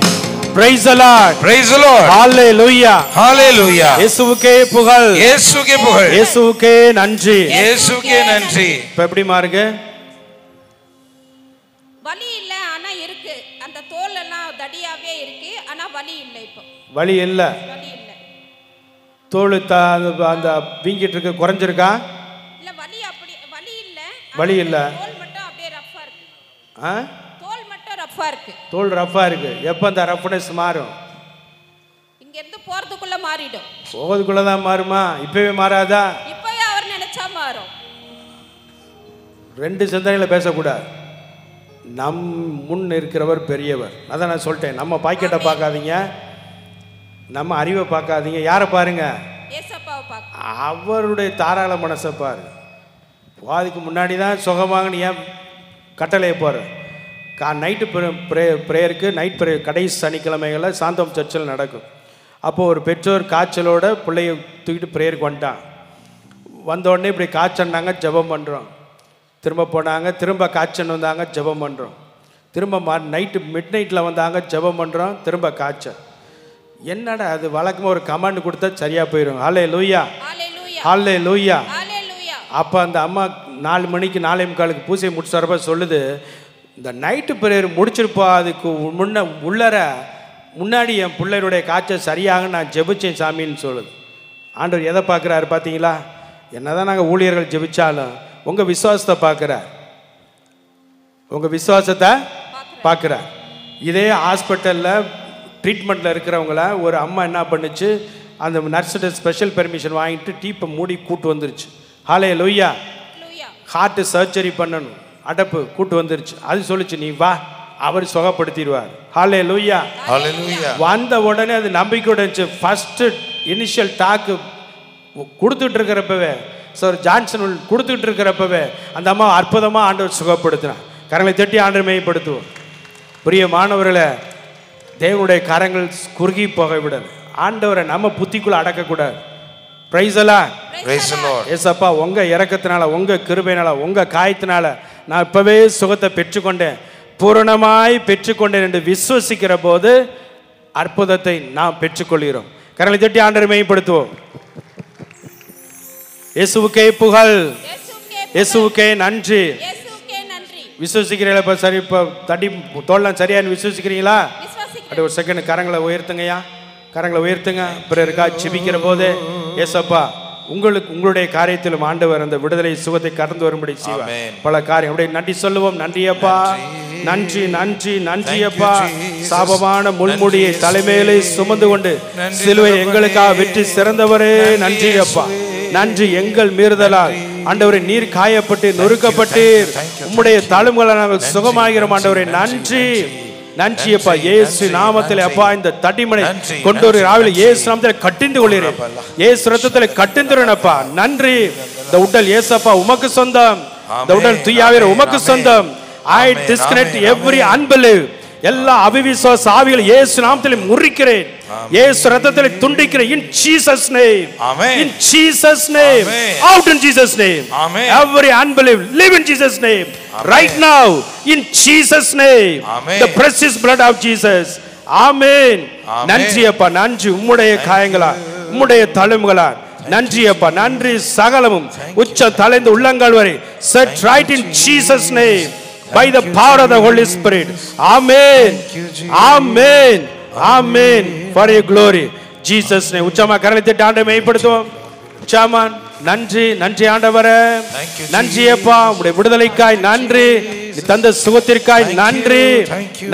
Praise the Lord. Praise the Lord. Hallelujah. Hallelujah. இயேசுவுக்கே புகழ். இயேசுவுக்கே புகழ். இயேசுவுக்கே நன்றி. இயேசுவுக்கே நன்றி. இப்ப எப்படிமா இருக்கு? வலி இல்ல ஆனா இருக்கு. அந்த தோல் எல்லாம் தடியாவே இருக்கு ஆனா வலி இல்ல. இப்போ வலி இல்ல. வலி இல்ல. தோல் அந்த வீங்கிட்டு இருக்கு, குறைஞ்சிருக்கா? இல்ல வலி அப்படி வலி இல்ல. வலி இல்ல. தோல் மட்டும் அப்படியே ரஃப்பா இருக்கு. தோல் மட்டும் ரஃப்பா இருக்கு. தோல் ரஃப்பா இருக்கு. எப்ப அந்த ரஃப்னஸ் மாறும்? இங்க இருந்து போறதுக்குள்ள மாறிடும். போகிறதுக்குள்ளதான் மாறுமா? இப்பவே மாறாதா? இப்பவே அவர் நினைச்சா மாறும். ரெண்டு சிந்தனைகளை பேசக்கூடாது. நம் முன் இருக்கிறவர் பெரியவர். அதான் நான் சொல்லிட்டேன். நம்ம பாக்கெட்டை பார்க்காதீங்க, நம்ம அறிவை பார்க்காதீங்க. யாரை பாருங்க? ஏசப்பாவை பாருங்க. அவருடைய தாராள மனசை பாரு. அதுக்கு முன்னாடி தான் சுகமாகனு ஏன் கட்டளையை போடுற? நைட்டு ப்ரேயருக்கு நைட் ப்ரேயர் கடைசி சனிக்கிழமைகளில் சாந்தம் சர்ச்சில் நடக்கும். அப்போது ஒரு பெற்றோர் காய்ச்சலோட பிள்ளைய தூக்கிட்டு ப்ரேயருக்கு வந்துட்டான். வந்தோடனே இப்படி காய்ச்சன்னாங்க, ஜெபம் பண்ணுறோம். திரும்ப போனாங்க, திரும்ப காய்ச்சல் வந்தாங்க, ஜெபம் பண்ணுறோம். திரும்ப நைட்டு மிட் நைட்டில் வந்தாங்க, ஜெபம் பண்ணுறோம். திரும்ப காய்ச்சல். என்னடா அது வழக்கமாக ஒரு கமாண்ட் கொடுத்தா சரியாக போயிடும். ஹல்லேலூயா, ஹல்லேலூயா. அப்போ அந்த அம்மா 4 மணிக்கு 4:45 பூசை முடிச்சு வரப்ப சொல்லுது, இந்த நைட்டு ப்ரேயர் முடிச்சிருப்பா, அதுக்கு முன்னாடி என் பிள்ளைகளுடைய காய்ச்சல் சரியாக நான் ஜெபிச்சேன் சாமின்னு சொல்லுது. ஆண்டவர் எதை பார்க்குறாரு பார்த்தீங்களா? என்னதான் நாங்கள் ஊழியர்கள் ஜெபிச்சாலும் உங்கள் விசுவாசத்தை பார்க்குறார். உங்கள் விசுவாசத்தை பார்க்குறார். இதே ஹாஸ்பிட்டலில் ட்ரீட்மெண்ட்டில் இருக்கிறவங்கள ஒரு அம்மா என்ன பண்ணுச்சு, அந்த நர்ஸிட்ட ஸ்பெஷல் பெர்மிஷன் வாங்கிட்டு டீப்பை மூடி கூட்டு வந்துருச்சு. ஹல்லேலூயா. ஹார்ட்டு சர்ஜரி பண்ணணும், அடப்பு கூட்டு வந்துருச்சு. அது சொல்லிச்சு, நீ வா, அவர் சுகப்படுத்திடுவார். ஹல்லேலூயா, ஹல்லேலூயா. வந்த உடனே அது நம்பிக்கையோட இருந்துச்சு. ஃபஸ்ட்டு இனிஷியல் டாக்கு கொடுத்துட்டு இருக்கிறப்பவே, சார் ஜான்சன் கொடுத்துட்டு இருக்கிறப்பவே அந்த அம்மா அற்புதமாக ஆண்டவர் சுகப்படுத்தினான். கரங்களை தட்டி ஆண்டவர் மேம்படுத்துவோம். பெரிய மாணவர்களை, தேவனுடைய கரங்கள் குறுகி போக விடல். ஆண்டவரை நம்ம புத்திக்குள்ள அடக்கக்கூடாது. பிரைஸ் எல்லாம் ஏசப்பா, உங்க இரக்கத்தினால, உங்க கிருபையினால, உங்க காயத்தினால நான் இப்பவே சுகத்தை பெற்றுக்கொண்டேன், பூரணமாய் பெற்றுக்கொண்டேன் என்று விசுவசிக்கிற போது அற்புதத்தை நாம் பெற்றுக்கொள்கிறோம். கரங்களை தட்டி ஆண்டவரை மேம்படுத்துவோம். இயேசுவுக்கே புகழ், இயேசுவுக்கே நன்றி. விசுவசிக்கிறீங்களா? சரி, இப்போ தட்டி தோல்லாம் சரியான்னு விசுவசிக்கிறீங்களா? அப்படி ஒரு செகண்ட் கரங்களை உயர்த்துங்கய்யா, கரங்களை உயர்த்துங்க. பிறருக்கா ஜெபிக்கிற போது ஏசப்பா உங்களுடைய காரியத்திலும் ஆண்டவர் அந்த விடுதலை சுகத்தை கடந்து வரும்படி செய்வார். பல காரியம் அப்படியே நன்றி சொல்லுவோம். நன்றியப்பா, நன்றி நன்றி நன்றியப்பா. சாபமான முள்முடியை தலைமையிலே சுமந்து கொண்டு சிலுவை எங்களுக்காக வெற்றி சிறந்தவரே நன்றியப்பா. நன்றி. எங்கள் மீறுதலால் ஆண்டவரை நீர் காயப்பட்டு நொறுக்கப்பட்டு உம்முடைய தழும்புகளை நாங்கள் சுகமாகிறோம் ஆண்டவரே. நன்றி நன்றியப்பா. இயேசு நாமத்தில் அப்பா இந்த தடிமனை கொண்டு ஒரு ராவில இயேசு நாமத்தில் கட்டிந்து கொள்கிறேன். இயேசு ரத்தத்தில் கட்டிந்துறேனப்பா. நன்றி. இந்த உடல் இயேசப்பா உமக்கு சொந்தம், இந்த உடல் தூயாவிர உமக்கு சொந்தம். I disconnect every unbelief. எல்லா அவிசுவாச ஆவிகளை இயேசு நாமத்தில் முறிக்கிறேன், இயேசு ரத்தத்தில் துண்டிக்கிறேன். In Jesus name, in Jesus name, out in Jesus name. Every unbelief live in Jesus name right now in Jesus name. The precious blood of Jesus ஆமென். நன்றி அப்பா, நன்றி. உம்முடைய காயங்களா, உம்முடைய தழும்புகளா, நன்றி அப்பா, நன்றி. சகலமும் உச்ச தலைந்து உள்ளங்கால் வரை set right in Jesus name by the power of the Holy Spirit. Amen. Amen. Amen. For your glory. Jesus name. உச்சமா கரங்களை தட்டி ஆண்டவரை மகிமைப்படுத்துவோம். உச்சமான் நன்றி, நன்றி ஆண்டவரே. நன்றி அப்பா, உம்முடைய விடுதலைக்காய் நன்றி, நீ தந்த சுகத்திற்காய் நன்றி.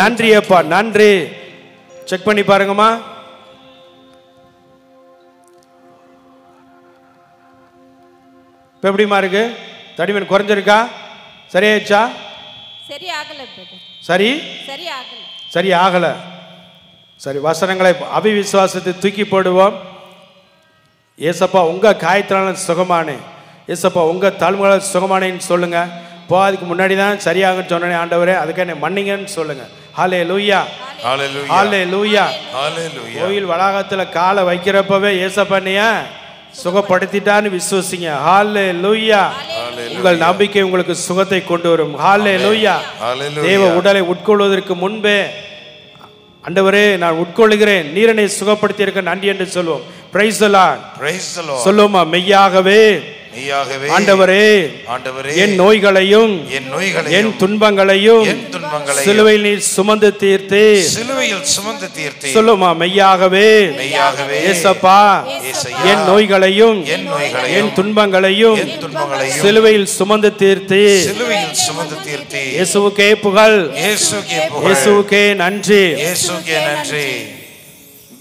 நன்றி அப்பா, நன்றி. செக் பண்ணி பாருங்கம்மா. இப்ப எப்படிமா இருக்கு? தடிமன் குறைஞ்சிருக்கா? சரியாயிடுச்சா? சரி ஆகல பிரதர். சரி சரி ஆகல. சரி ஆகல. சரி, வசனங்களை அவிவிசுவாசத்தை தூக்கி போடுவோம். ஏசப்பா உங்க காயத்தினால சுகமானே, ஏசப்பா உங்க தழும்புகளால் சுகமானேன்னு சொல்லுங்க. அதுக்கு முன்னாடி தான் சரியாகன்னு சொன்னேன் ஆண்டவரே, அதுக்கு என்ன மன்னிங்கன்னு சொல்லுங்க. ஹல்லேலூயா, ஹல்லேலூயா. கோயில் வளாகத்துல காலை வைக்கிறப்பவே ஏசப்பா நீய சுகப்படுத்திட்டான்னு விசுவசிங்க. ஹல்லேலூயா. உங்கள் நம்பிக்கை உங்களுக்கு சுகத்தை கொண்டு வரும். ஹல்லேலூயா. தேவ உடலை உட்கொள்வதற்கு முன்பே ஆண்டவரே நான் உட்கொள்கிறேன், நீர் என்னை சுகப்படுத்தி இருக்க நன்றி என்று சொல்லுவோம். Price the lord. Praise the Lord. சொல்லுமா, மெய்யாகவே ஆண்டவரே என் நோய்களையும் என் துன்பங்களையும் சிலுவையில் நீர் சுமந்து தீர்த்தே. சொல்லுமா, மெய்யாகவே ஏசப்பா என் நோய்களையும் என் துன்பங்களையும் சிலுவையில் சுமந்து தீர்த்தே. இயேசுவுக்கே புகழ், இயேசுவுக்கே நன்றி.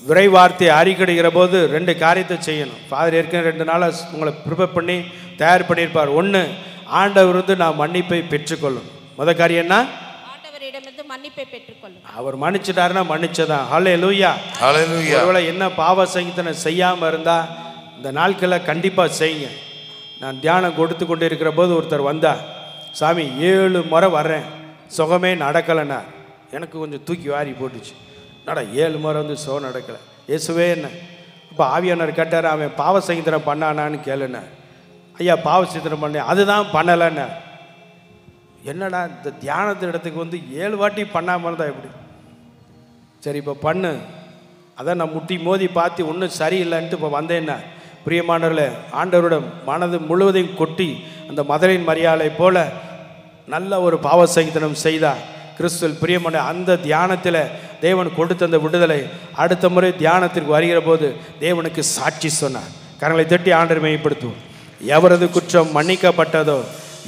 விரைவார்த்தை அறிக்கையிடுகிற போது 2 காரியத்தை செய்யணும். ஃபாதர் ஏற்கனவே 2 நாள் உங்களை ப்ரிப்பேர் பண்ணி தயார் பண்ணியிருப்பார். 1, ஆண்டவரிருந்து நான் மன்னிப்பை பெற்றுக்கொள்ளும். முத காரியம் என்ன? ஆண்டவரிடமிருந்து மன்னிப்பை பெற்றுக்கொள்ளும். அவர் மன்னிச்சிட்டாருன்னா மன்னிச்சதான். ஹல்லேலூயா, ஹல்லேலூயா. ஒருவேளை என்ன பாவ சங்கீதனை செய்யாமல் இருந்தால் இந்த நாட்களில் கண்டிப்பாக செய்யுங்க. நான் தியானம் கொடுத்து கொண்டு இருக்கிற போது ஒருத்தர் வந்தா, சாமி 7 முறை வர்றேன், சுகமே நடக்கலைன்னா எனக்கு கொஞ்சம் தூக்கி வாரி போட்டுச்சு. நட 7 முறை வந்து சுகம் நடக்கலை. இயேசுவே என்ன? இப்போ ஆவியானவர் கேட்டார், அவன் பாவ சங்கீதனம் பண்ணானான்னு கேளுண்ண. ஐயா பாவ சங்கீதனம் பண்ணேன், அதுதான் பண்ணலைண்ண. என்னடா இந்த தியானத்து இடத்துக்கு வந்து 7 வாட்டி பண்ணாமல் இருந்தால் எப்படி? சரி இப்போ பண்ணு. அதான் நான் முட்டி மோதி பார்த்து ஒன்றும் சரியில்லைன்ட்டு இப்போ வந்தேன்னா, பிரியமானவர்களே, ஆண்டவரோட மனது முழுவதையும் கொட்டி அந்த மதலின் மரியாதை போல நல்ல ஒரு பாவ சங்கீதனம் செய்தா கிறிஸ்துவில் பிரியமான அந்த தியானத்தில் தேவன் கொடுத்த அந்த விடுதலை அடுத்த முறை தியானத்திற்கு வருகிற போது தேவனுக்கு சாட்சி சொன்னார். கரங்களை தட்டி ஆண்டவரை மையப்படுத்துவோம். எவரது குற்றம் மன்னிக்கப்பட்டதோ,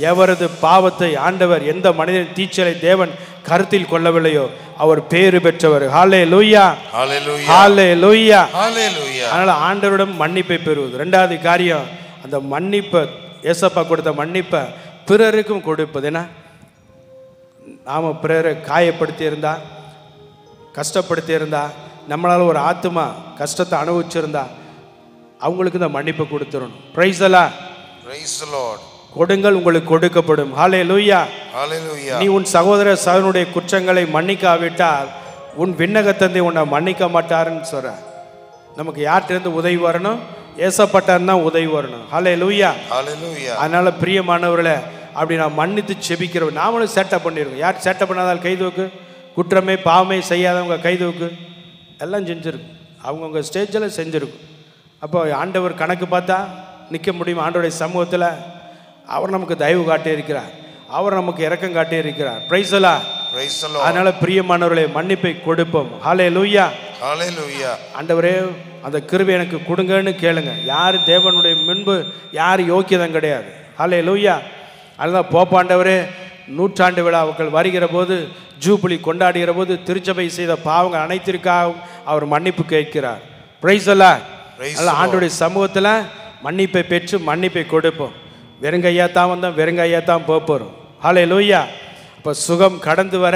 எவரது பாவத்தை ஆண்டவர், எந்த மனிதன் தீச்சலை தேவன் கருத்தில் கொள்ளவில்லையோ அவர் பேறு பெற்றவர். ஹல்லேலூயா, ஹல்லேலூயா, ஹல்லேலூயா. அதனால ஆண்டவரிடம் மன்னிப்பை பெறுவது. 2வது காரியம், அந்த மன்னிப்பை ஏசப்பா கொடுத்த மன்னிப்பை பிறருக்கும் கொடுப்பது. என்ன? நாம் பிறரை காயப்படுத்தி இருந்தா, கஷ்டப்படுத்தி இருந்தா, நம்மளால் ஒரு ஆத்மா கஷ்டத்தை அனுபவிச்சிருந்தா அவங்களுக்கு இந்த மன்னிப்பை கொடுத்துடணும். Price the lord, praise the Lord. கொடுங்கள் உங்களுக்கு கொடுக்கப்படும். ஹல்லேலூயா, ஹல்லேலூயா. நீ உன் சகோதர சகோதரனுடைய குற்றங்களை மன்னிக்காவிட்டால் உன் விண்ணக தந்தை உன்னை மன்னிக்க மாட்டாருன்னு சொல்ற. நமக்கு யார்கிட்ட உதவி வரணும்? ஏசப்பட்டார்னா உதவி வரணும். ஹல்லேலூயா, ஹல்லேலூயா. அதனால பிரியமானவர்களே, அப்படி நான் மன்னித்து செபிக்கிறோம். நாமளும் சேட்டை பண்ணியிருக்கோம். யார் சேட்டை பண்ணாதால் கைதுவுக்கு, குற்றமே பாவமே செய்யாதவங்க கைதுவுக்கு எல்லாம் செஞ்சுருக்கும். அவங்கவுங்க ஸ்டேஜில் செஞ்சுருக்கும். அப்போ ஆண்டவர் கணக்கு பார்த்தா நிற்க முடியும்? ஆண்டவருடைய சமூகத்தில் அவர் நமக்கு தயவு காட்டி இருக்கிறார், அவர் நமக்கு இரக்கம் காட்டி இருக்கிறார். Price the lord, praise the Lord. அதனால பிரியமானவர்களே, மன்னிப்பை கொடுப்போம். ஹல்லேலூயா, ஹல்லேலூயா. ஆண்டவரே அந்த கிருபை எனக்கு கொடுங்கன்னு கேளுங்க. யார் தேவனுடைய முன்பு யார் யோக்கியதம் கிடையாது. ஹல்லேலூயா. அதுதான் போப்பாண்டவரே நூற்றாண்டு விழாவுக்கள் வருகிற போது, ஜூபிலி கொண்டாடுகிற போது திருச்சபை செய்த பாவங்கள் அனைத்திற்காகவும் அவர் மன்னிப்பு கேட்கிறார். Price the Lord. ஆண்டவருடைய சமூகத்தில் மன்னிப்பை பெற்று மன்னிப்பை கொடுப்போம். வெறுங்கையா தான் வந்தோம், வெறுங்கையா தான் போகிறோம். ஹல்லேலூயா. இப்போ சுகம் கடந்து வர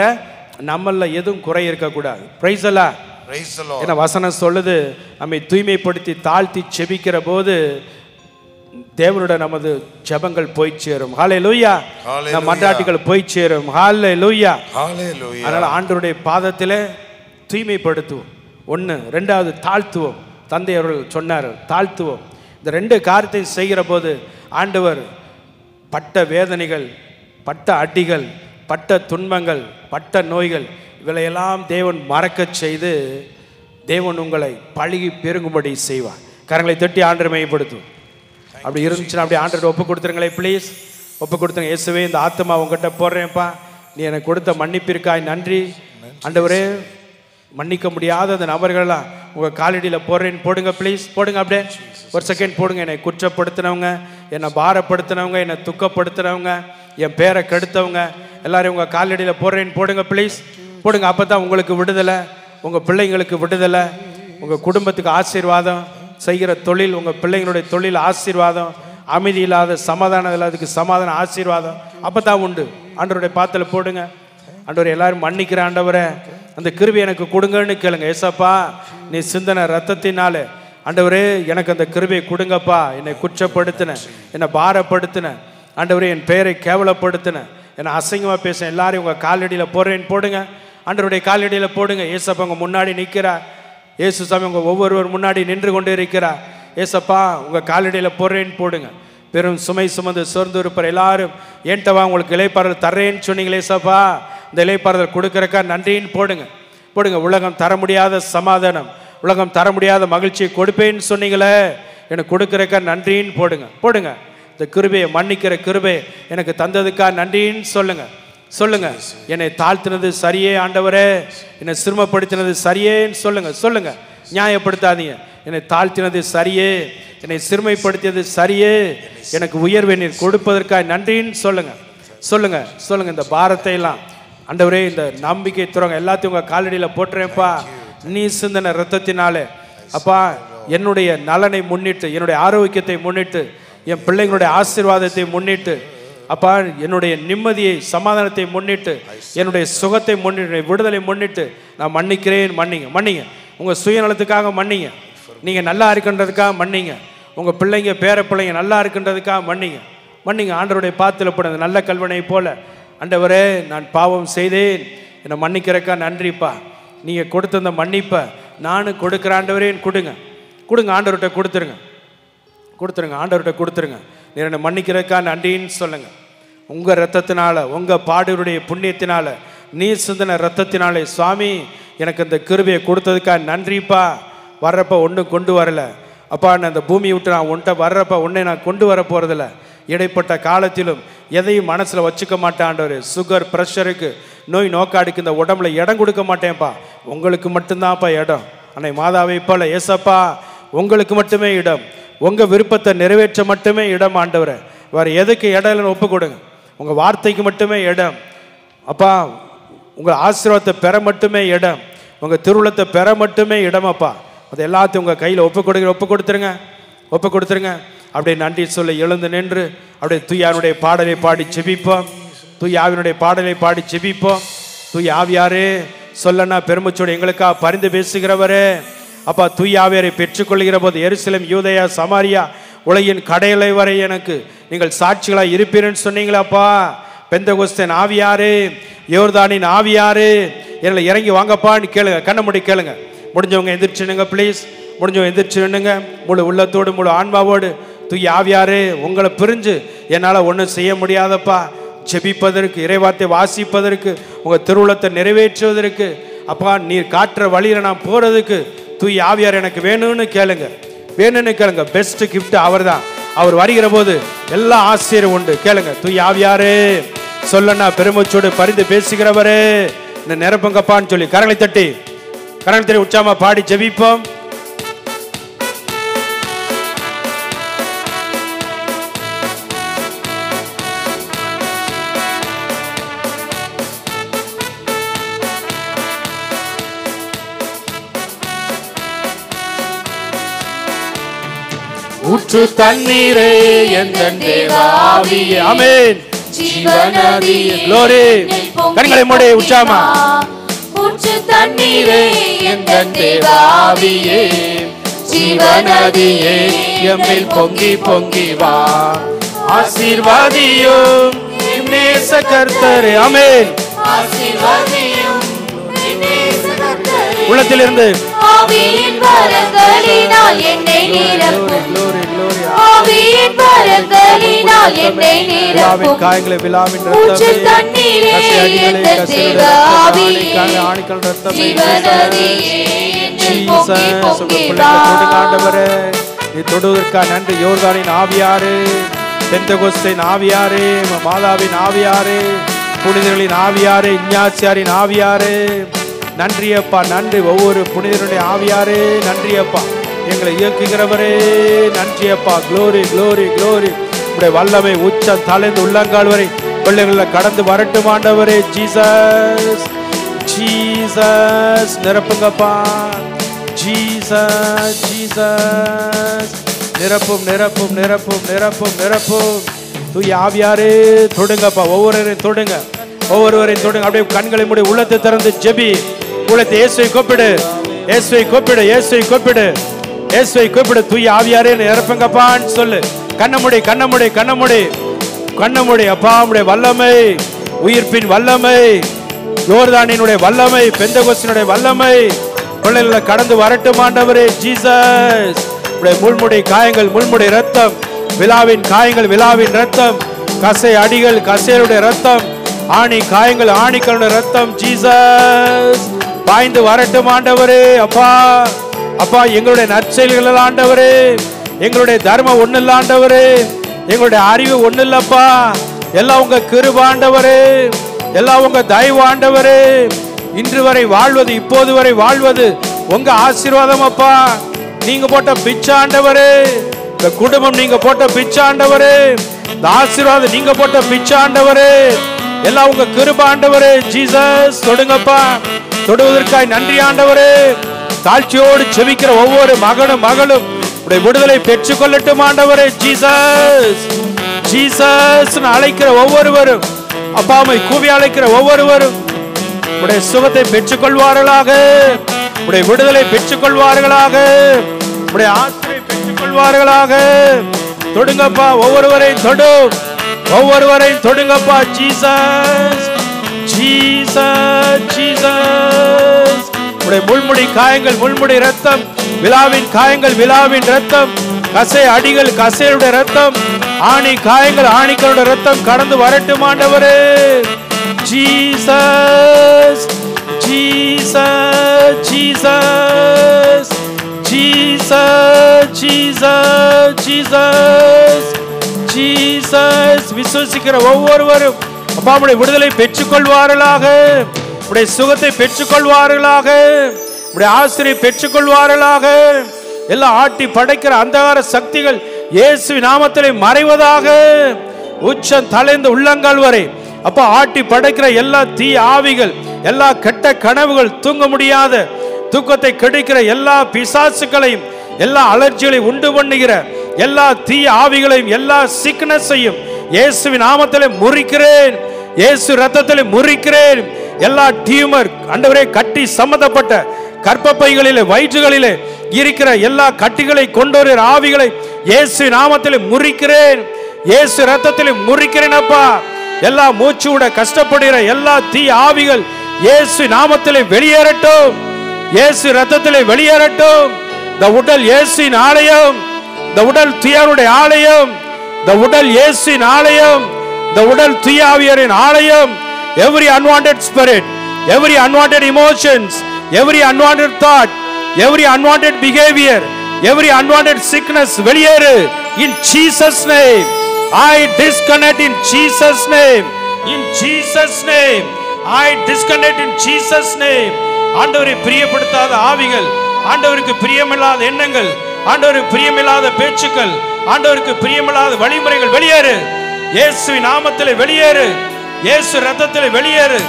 நம்மளில் எதுவும் குறை இருக்கக்கூடாது. Price the lord, praise the Lord. ஏன்னா வசனம் சொல்லுது, நம்மை தூய்மைப்படுத்தி தாழ்த்தி செபிக்கிற போது தேவனுடைய நமது ஜெபங்கள் போய் சேரும். ஹல்லேலூயா. நம் மன்றாட்டுகள் போய் சேரும். ஹல்லேலூயா, ஹல்லேலூயா. அதனால ஆண்டவருடைய பாதத்தில் தூய்மைப்படுத்துவோம். 1. 2வது தாழ்த்துவோம். தந்தை அவர்கள் சொன்னார், தாழ்த்துவோம். இந்த 2 காரியத்தை செய்கிற போது ஆண்டவர் பட்ட வேதனைகள், பட்ட அடிகள், பட்ட துன்பங்கள், பட்ட நோய்கள் இவையெல்லாம் தேவன் மறக்கச் செய்து தேவன் உங்களை பழகி பெருங்கும்படி செய்வார். கரங்களை தட்டி ஆண்டரை மையப்படுத்தும். அப்படி இருந்துச்சுன்னா அப்படி ஆண்டரை ஒப்பு கொடுத்துருங்களே ப்ளீஸ். ஒப்பு கொடுத்துருங்க. இயேசுவே, இந்த ஆத்மா உங்ககிட்ட போடுறேன்ப்பா, நீ எனக்கு கொடுத்த மன்னிப்பிற்காய் நன்றி ஆண்டவரே. மன்னிக்க முடியாத அந்த நபர்கள்லாம் உங்கள் காலடியில் போடுறேன்னு போடுங்க ப்ளீஸ். போடுங்க, அப்படியே ஒரு செகண்ட் போடுங்க. என்னை குற்றப்படுத்தினவங்க, என்னை பாரப்படுத்தினவங்க, என்னை துக்கப்படுத்தினவங்க, என் பேரை கெடுத்தவங்க எல்லாரும் உங்கள் காலடியில் போடுறேன்னு போடுங்க ப்ளீஸ். போடுங்க. அப்போ தான் உங்களுக்கு விடுதலை, உங்கள் பிள்ளைங்களுக்கு விடுதலை, உங்கள் குடும்பத்துக்கு ஆசீர்வாதம், செய்கிற தொழில், உங்கள் பிள்ளைங்களுடைய தொழில் ஆசீர்வாதம், அமைதி இல்லாத சமாதானம் இல்லாததுக்கு சமாதானம் ஆசீர்வாதம் அப்போ தான் உண்டு. ஆண்டவருடைய பாத்தில் போடுங்க. ஆண்டவரை எல்லாரும் மன்னிக்கிற ஆண்டவரை அந்த கிருபை எனக்கு கொடுங்கன்னு கேளுங்க. ஏசப்பா, நீ சிந்தன ரத்தத்தினால ஆண்டவரே எனக்கு அந்த கிருபையை கொடுங்கப்பா. என்னை குற்றப்படுத்தின, என்னை பாரப்படுத்தின ஆண்டவரே, என் பெயரை கேவலப்படுத்தின, என்னை அசிங்கமாக பேச எல்லாரையும் உங்கள் காலடியில் போடுறேன்னு போடுங்க. ஆண்டவருடைய காலடியில் போடுங்க. ஏசப்பா உங்கள் முன்னாடி நிற்கிறார். ஏசு சாமி உங்கள் ஒவ்வொருவர் முன்னாடி நின்று கொண்டு இருக்கிறார். ஏசப்பா உங்கள் காலடியில் போடுறேன்னு போடுங்க. பெரும் சுமை சுமந்து சோர்ந்து இருப்பார் எல்லாரும் ஏன்ட்டவா உங்களுக்கு இளைப்பாறுதல் தர்றேன்னு சொன்னீங்களே ஏசப்பா, இந்த இளைப்பாறுதல் கொடுக்குறக்கா நன்றின்னு போடுங்க. போடுங்க. உலகம் தர முடியாத சமாதானம், உலகம் தர முடியாத மகிழ்ச்சியை கொடுப்பேன்னு சொன்னீங்களே, எனக்கு கொடுக்குறக்கா நன்றின்னு போடுங்க. போடுங்க. இந்த கிருபையை, மன்னிக்கிற கிருபை எனக்கு தந்ததுக்கா நன்றின்னு சொல்லுங்க. சொல்லுங்க. என்னை தாழ்த்தினது சரியே ஆண்டவரே, என்னை சிரமப்படுத்தினது சரியேன்னு சொல்லுங்க. சொல்லுங்க. நியாயப்படுத்தாதீங்க. என்னை தாழ்த்தினது சரியே, என்னை சிறுமைப்படுத்தியது சரியே, எனக்கு உயர்வை நீர் கொடுப்பதற்காக நன்றின்னு சொல்லுங்க. சொல்லுங்க. சொல்லுங்க. இந்த பாரத்தை எல்லாம் ஆண்டவரே, இந்த நம்பிக்கை துறங்க எல்லாத்தையும் உங்கள் காலடியில் போட்டுறேன்ப்பா. நீ சிந்தன ரத்தத்தினாலே அப்பா என்னுடைய நலனை முன்னிட்டு, என்னுடைய ஆரோக்கியத்தை முன்னிட்டு, என் பிள்ளைங்களுடைய ஆசீர்வாதத்தை முன்னிட்டு அப்பா, என்னுடைய நிம்மதியை சமாதானத்தை முன்னிட்டு, என்னுடைய சுகத்தை முன்னிட்டு, விடுதலை முன்னிட்டு நான் மன்னிக்கிறேன். மன்னிங்க. மன்னிங்க. உங்கள் சுயநலத்துக்காக மன்னிங்க. நீங்கள் நல்லா இருக்கின்றதுக்காக மன்னிங்க. உங்கள் பிள்ளைங்க பேர பிள்ளைங்க நல்லா இருக்கின்றதுக்காக மன்னிங்க. மன்னிங்க. ஆண்டவருடைய பாத்தில் போட நல்ல கல்வனை போல ஆண்டவரே, நான் பாவம் செய்தேன், என்னை மன்னிக்கிறக்கா நன்றிப்பா. நீங்கள் கொடுத்த அந்த மன்னிப்பை நானும் கொடுக்குற ஆண்டவரேன்னு கொடுங்க. கொடுங்க. ஆண்டவர்கிட்ட கொடுத்துருங்க. கொடுத்துருங்க. ஆண்டவர்கிட்ட கொடுத்துருங்க. நீ என்னை மன்னிக்கிறக்கா நன்றின்னு சொல்லுங்க. உங்கள் ரத்தத்தினால, உங்கள் பாடுடைய புண்ணியத்தினால, நீ சிந்தின ரத்தத்தினாலே சுவாமி எனக்கு அந்த கிருபையை கொடுத்ததுக்காக நன்றிப்பா. வர்றப்ப ஒன்றும் கொண்டு வரல அப்பா, நான் அந்த பூமியை விட்டு நான் உன்ட்ட வர்றப்ப உன்னை நான் கொண்டு வர போகிறதில்ல. இடைப்பட்ட காலத்திலும் எதையும் மனசில் வச்சுக்க மாட்டேன் ஆண்டவர். சுகர், ப்ரெஷருக்கு, நோய் நோக்காடுக்கு இந்த உடம்புல இடம் கொடுக்க மாட்டேன்ப்பா. உங்களுக்கு மட்டும்தான்ப்பா இடம். அன்னை மாதாவை போல ஏசப்பா உங்களுக்கு மட்டுமே இடம். உங்கள் விருப்பத்தை நிறைவேற்ற மட்டுமே இடம் ஆண்டவரை. வேறு எதுக்கு இடம் இல்லைன்னு ஒப்பு கொடுங்க. உங்கள் வார்த்தைக்கு மட்டுமே இடம் அப்பா. உங்கள் ஆசீர்வாதத்தை பெற மட்டுமே இடம். உங்கள் திருவுளத்தை பெற மட்டுமே இடம் அப்பா. அது எல்லாத்தையும் உங்கள் கையில் ஒப்பு கொடுத்துருங்க. ஒப்பு கொடுத்துருங்க. அப்படியே நன்றி சொல்ல எழுந்து நின்று அப்படியே தூயாவினுடைய பாடலை பாடி செபிப்போம். தூயாவினுடைய பாடலை பாடி செபிப்போம். தூய் ஆவியாரே, சொல்லனா பெருமைச்சோடு எங்களுக்காக பரிந்து பேசுகிறவரே அப்பா, தூயாவியரை பெற்றுக்கொள்கிற போது எருசலேம், யூதேயா, சமாரியா, உலகின் கடையலை வரை எனக்கு நீங்கள் சாட்சிகளாக இருப்பீர்னு சொன்னீங்களாப்பா. பெந்தகோஸ்தேன் ஆவியாரே, யோர்தானின் ஆவியாரே, என்னை இறங்கி வாங்கப்பான்னு கேளுங்க. கண்ணை மூடி கேளுங்க. முடிஞ்சவங்க எந்திரிச்சுனுங்க ப்ளீஸ். முடிஞ்சவங்க எந்திரிச்சுனுங்க. முழு உள்ளத்தோடு, முழு ஆன்மாவோடு. தூய் ஆவியாரே, உங்களை பிரிஞ்சு என்னால் ஒன்றும் செய்ய முடியாதப்பா. ஜெபிப்பதற்கு, இறைவார்த்தை வாசிப்பதற்கு, உங்கள் திருவுளத்தை நிறைவேற்றுவதற்கு அப்பா, நீர் காட்டுற வழியில் நான் போகிறதுக்கு தூய் ஆவியார் எனக்கு வேணும்னு கேளுங்க. வேணும்னு கேளுங்க. பெஸ்ட் கிஃப்ட் அவர் தான். அவர் வருகிற போது எல்லா ஆசிரியரும் உண்டு. கேளுங்க. தூய் ஆவியாரே, சொல்லனா பெருமைச்சோடு பரிந்து பேசுகிறவரே, இந்த நிரப்பங்கப்பான்னு சொல்லி கரங்களை தட்டி உற்சாகமா பாடி ஜெபிப்போம். ஊற்று தண்ணீரே எந்தன் தேவாவியே. ஆமென். ஜீவநதியே. glory. கண்களை மூடி உற்சாகமா. ஊற்று தண்ணீரே எந்தன் தேவாவியே, ஜீவநதியே எம்மில் பொங்கி பொங்கி வா. ஆசீர்வாதியும் நேச கர்த்தரே. ஆமென். ஆசீர்வாதியும் நேச கர்த்தரே. உள்ளத்திலிருந்து ஆவியின் வரங்களினால் என்னை நிரப்பும் ஆவியின் வரங்களினால் என்னை நிரப்பும் காயங்களை விழாவின் மூச்சு தண்ணீரே எந்த தேவ ஆவியே ஆணிக்கல் ரத்தம் ஜீவநதியே என்னில் பொங்கி பொங்கி வா. ஆண்டவரே நீ தொடுவதற்கா நன்றி. யோர்தானின் ஆவியாரே, பெந்தகோஸ்தின் ஆவியாரே, மாதாவின் ஆவியாரே, புனிதர்களின் ஆவியாரே, இஞ்ஞாசியாரின் ஆவியாரே, நன்றி அப்பா, நன்றி. ஒவ்வொரு புனிதருடைய ஆவியாரே நன்றி அப்பா. எங்களை இயக்குகிறவரே நன்றி அப்பா. Glory glory glory. உடைய வல்லமை உச்சம் தலைந்து உள்ளங்கால் வரை பிள்ளைகளில் கடந்து வரட்டும் ஆண்டவரே. ஜீசஸ் ஜீசஸ் நிரப்புங்கப்பா. ஜீசஸ் ஜீசஸ் நிரப்பும் நிரப்பும் நிரப்பும் நிரப்பும் நிரப்பும். தூய ஆவியாரே தொடுங்கப்பா. ஒவ்வொருவரையும் தொடுங்க, ஒவ்வொருவரையும் தொடுங்க. அப்படியே கண்களை மூடி உள்ளத்தை திறந்து ஜெபி. உள்ளத்தை இயேசுவை கூப்பிடு, இயேசுவை கூப்பிடு, இயேசுவை கூப்பிடு, இயேசுவை கூப்பிடு. தூய ஆவியாரே நிரப்புங்கப்பான்னு சொல்லு. கண்ணமுடி கண்ணமுடி கண்ணமுடி கண்ணமுடி. அப்பா உடைய வல்லமை, உயிர்ப்பின் வல்லமை, யோர்தானினுடைய வல்லமை, பெந்தகோஸ்தினுடைய வல்லமை பிள்ளைகளை கடந்து வரட்டும் ஆண்டவரே. ஜீசஸ் உடைய முள்முடி காயங்கள், முள்முடி ரத்தம், விழாவின் காயங்கள், விழாவின் ரத்தம், கசை அடிகள், கசையுடைய ரத்தம், ஆணி காயங்கள், ஆணிகளுடைய ரத்தம், ஜீசஸ் பாய்ந்து வரட்டும் ஆண்டவரே. அப்பா அப்பா எங்களுடைய நற்செயல்கள் ஆண்டவரே, எங்களுடைய தர்மம் ஒண்ணு இல்ல ஆண்டவரே, எங்களுடைய அறிவு ஒண்ணு இல்லப்பா, எல்லாம் உங்க கிருபை ஆண்டவரே, எல்லாம் உங்க தயவு ஆண்டவரே. இன்று வரை வாழ்வது, இப்போது வரை வாழ்வது உங்க ஆசீர்வாதம் அப்பா. நீங்க போட்ட பிச்சை ஆண்டவரே, இந்த குடும்பம் நீங்க போட்ட பிச்சை ஆண்டவரே, இந்த ஆசீர்வாதம் நீங்க போட்ட பிச்சை ஆண்டவரே, எல்லாம் உங்க கிருபை ஆண்டவரே. ஜீசஸ் தொடுங்கப்பா. தொடுவதற்காய் நன்றி ஆண்டவரே. தாழ்ச்சியோடு செபிக்கிற ஒவ்வொரு மகனும் மகளும் உடைய விடுதலை பெற்றுக் கொள்ளட்டும் ஆண்டவரே. ஜீசஸ் ஜீசஸ் அழைக்கிற ஒவ்வொருவரும், அப்பாமை கூவி அழைக்கிற ஒவ்வொருவரும் உடைய சுகத்தை பெற்றுக் கொள்வார்களாக, உடைய விடுதலை பெற்றுக் கொள்வார்களாக, உடைய ஆசிரியை பெற்றுக் கொள்வார்களாக. தொடுங்கப்பா, ஒவ்வொருவரையும் தொடும், ஒவ்வொருவரையும் தொடுங்கப்பா. ஜீசஸ் ஜீசஸ் ஜீசஸ் உடைய முள்முடி காயங்கள், முள்முடி ரத்தம், விழாவின் காயங்கள், விழாவின் ரத்தம், கசை அடிகள், கசையுடைய ரத்தம், ஆணி காயங்கள், ஆணிகளுடைய ரத்தம் கடந்து வரட்டும் ஆண்டவரே. Jesus Jesus Jesus Jesus Jesus Jesus Jesus விசுவசிக்கிற ஒவ்வொருவரும் அப்பாவுடைய விடுதலை பெற்றுக் கொள்வார்களாக, உடைய சுகத்தை பெற்றுக் கொள்வார்களாக, உடைய ஆசிரியை பெற்றுக் கொள்வார்களாக. எல்லாம் ஆட்டி படைக்கிற அந்தகார சக்திகள் இயேசு நாமத்திலே மறைவதாக. உச்சம் தலைந்து உள்ளங்கால் வரை அப்ப ஆட்டி படைக்கிற எல்லா தீ ஆவிகள், எல்லா கெட்ட கனவுகள், தூங்க முடியாத தூக்கத்தை கெடுக்கிற எல்லா பிசாசுகளையும், எல்லா அலர்ஜிகளையும் உண்டு பண்ணுகிற எல்லா தீ ஆவிகளையும், எல்லா சிக்னஸையும் இயேசுவின் நாமத்திலே முறிக்கிறேன், இயேசு ரத்தத்திலே முறிக்கிறேன். எல்லா டியூமர் ஆண்டவரே, கட்டி சம்பந்தப்பட்ட கர்ப்பப்பைகளிலே, வயிற்றுகளிலே இருக்கிற எல்லா கட்டிகளை கொண்டு வருகிற ஆவிகளை இயேசு நாமத்திலே முறிக்கிறேன், இயேசு ரத்தத்திலே முறிக்கிறேன் அப்பா. எல்லா மூச்சு விட கஷ்டப்படுகிற எல்லா தீ ஆவிகள் இயேசு நாமத்திலே வெளியேறட்டும், இயேசு ரத்தத்திலே வெளியேறட்டும். இந்த உடல் இயேசுவின் ஆலயம், இந்த உடல் தூயவருடைய ஆலயம், இந்த உடல் இயேசுவின் ஆலயம், இந்த உடல் தூய ஆவியரின் ஆலயம். Every unwanted spirit, every unwanted emotions, every unwanted thought, every unwanted behavior, every unwanted sickness வெளியேறு in Jesus name. I disconnect in Jesus name, in Jesus name. I disconnect in Jesus name. ஆண்டவரை பிரியப்படுத்தாத ஆவிகள், ஆண்டவருக்கு பிரியமில்லாத எண்ணங்கள், ஆண்டவருக்கு பிரியமில்லாத பேச்சுக்கள், ஆண்டவருக்கு பிரியமில்லாத வழிமுறைகள் வெளியேறு, இயேசுவின் நாமத்திலே வெளியேறு, இயேசு ரத்தத்திலே வெளியேறு.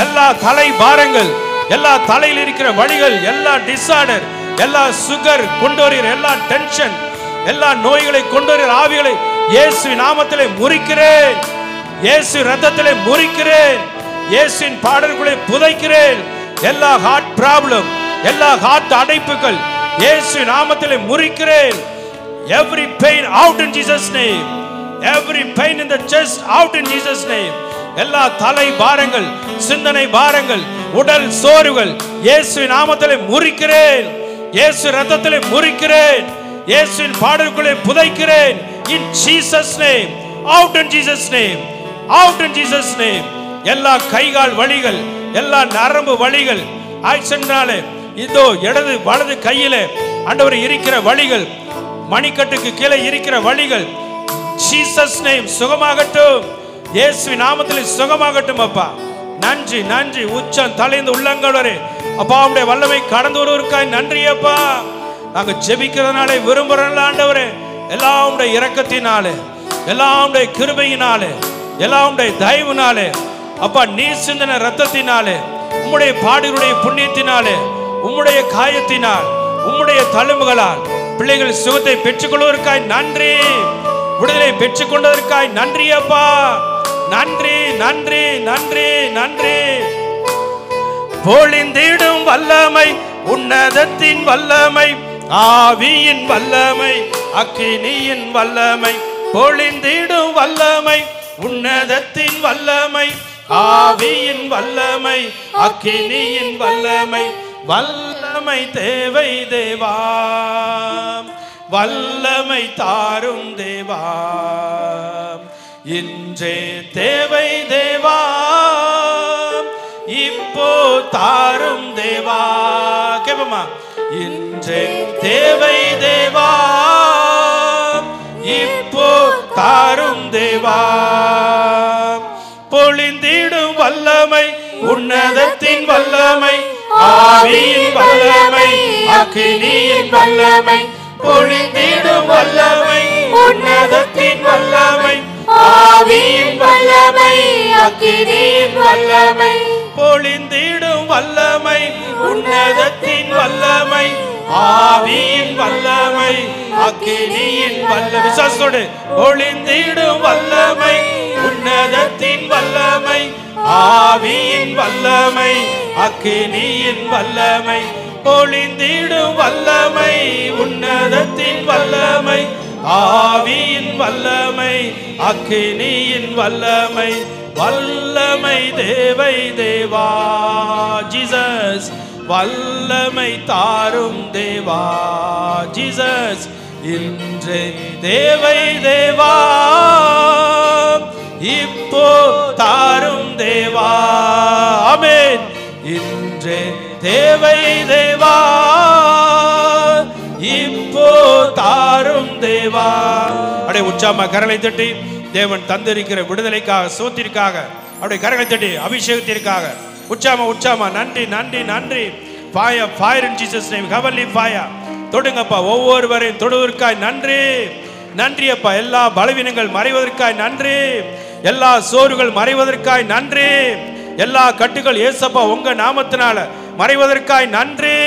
எல்லா தலை பாரங்கள், எல்லா தலையில் இருக்கிற வலிகள், எல்லா டிசார்டர், எல்லா சுகர் கொண்டு வருகிற எல்லா டென்ஷன், எல்லா நோய்களை கொண்டு வருகிற ஆவிகளை இயேசுவின் நாமத்திலே முறிக்கிறேன், இயேசு ரத்தத்திலே முறிக்கிறேன், இயேசுவின் பாடல்களை புதைக்கிறேன். எல்லா ஹார்ட் ப்ராப்ளம், எல்லா ஹார்ட் அடைப்புகள் இயேசுவின் நாமத்திலே முறிக்கிறேன். Every pain out in Jesus name, every pain in the chest out in Jesus name. எல்லா தலை பாரங்கள், சிந்தனை பாரங்கள், உடல் சோர்வுகள் இயேசுவின் நாமத்திலே முறிக்கிறேன், இயேசு ரத்தத்திலே முறிக்கிறேன், இயேசுவின் பாடல்களை புதைக்கிறேன். In Jesus name, out in Jesus name, out in Jesus name. எல்லா கைகால் வலிகள், எல்லா நரம்பு வலிகள், ஆக்சிடென்ட்னாலே இதோ இடது வலது கையிலே ஆண்டவரே இருக்கிற வலிகள், மணிக்கட்டுக்கு கீழே இருக்கிற வலிகள் ஜீசஸ் நேம் சுகமாகட்டும், இயேசுவின் நாமத்திலே சுகமாகட்டும். அப்பா நன்றி நன்றி. உச்சம் தலைந்து உள்ளங்கள் வரை அப்பா உடைய வல்லமை கடந்து வருவதற்காய் நன்றி அப்பா. நாங்க ஜெபிக்கிறதுனாலே விரும்புறோம் ஆண்டவரே, எல்லாம் உடைய இரக்கத்தினாலே, எல்லாம் உடைய கிருபையினாலே, எல்லாம் உடைய தயவுனாலே அப்பா, நீ சிந்தின ரத்தத்தினாலே, உம்முடைய பாடுகளுடைய புண்ணியத்தினாலே, உம்முடைய காயத்தினால், உம்முடைய தழும்புகளால் பிள்ளைகள் சுகத்தை பெற்றுக்கொள்வதற்காய் நன்றி, விடுதலை பெற்றுக்கொண்டதற்காய் நன்றி அப்பா. நன்றி நன்றி நன்றி நன்றி. பொழிந்திடும் வல்லமை, உன்னதத்தின் வல்லமை, ஆவியின் வல்லமை, அக்கினியின் வல்லமை, பொழிந்திடும் வல்லமை, உன்னதத்தின் வல்லமை, ஆவியின் வல்லமை, அக்கினியின் வல்லமை, வல்லமை தேவை தேவா, வல்லமை தாரும் தேவா, இன்றே தேவை தேவா, இப்போ தாரும் தேவா. கேப்பமா, இன்றே தேவை தேவா, இப்போ தாரும் தேவா. பொழிந்திடும் வல்லமை, உன்னதத்தின் வல்லமை, ஆவியின் வல்லமை, அக்கினியின் வல்லமை, பொழிந்திடும் வல்லமை, உன்னதத்தின் வல்லமை, ஆவியின் வல்லமை, அக்கினியின் வல்லமை, பொழிந்திடும் வல்லமை, உன்னதத்தின் வல்லமை, ஆவியின் வல்லமை, அக்கினியின் வல்லமை. விசுவாசத்தோடு பொழிந்திடும் வல்லமை, உன்னதத்தின் வல்லமை, ஆவியின் வல்லமை, அக்கினியின் வல்லமை, பொழிந்திடும் வல்லமை, உன்னதத்தின் வல்லமை, ஆவியின் வல்லமை, அக்கினியின் வல்லமை, வல்லமை தேவை தேவா. ஜீசஸ் வல்லமை தாரும் தேவா. ஜீசஸ் இன்றே தேவை தேவா, இப்போ தாரும் தேவா. ஆமென். இன்றே தேவை தேவா, இப்போ தாரும் தேவா. அப்படியே உற்சாகமா கரங்களை தட்டி தேவன் தந்திருக்கிற விடுதலைக்காக, சோத்திற்காக அப்படியே கரங்களை தட்டி அபிஷேகத்திற்காக உற்சாகமா நன்றி நன்றி நன்றி. Fire, fire in Jesus name. Heavenly fire. தொடுங்கப்பா, ஒவ்வொருவரையும் தொடுவதற்காய் நன்றி நன்றி அப்பா. எல்லா பலவீனங்கள் மறைவதற்காய் நன்றி, எல்லா சோறுகள் மறைவதற்காய் நன்றி, எல்லா கட்டுகள் இயேசப்பா உங்க நாமத்தினால மறைவதற்காய் நன்றி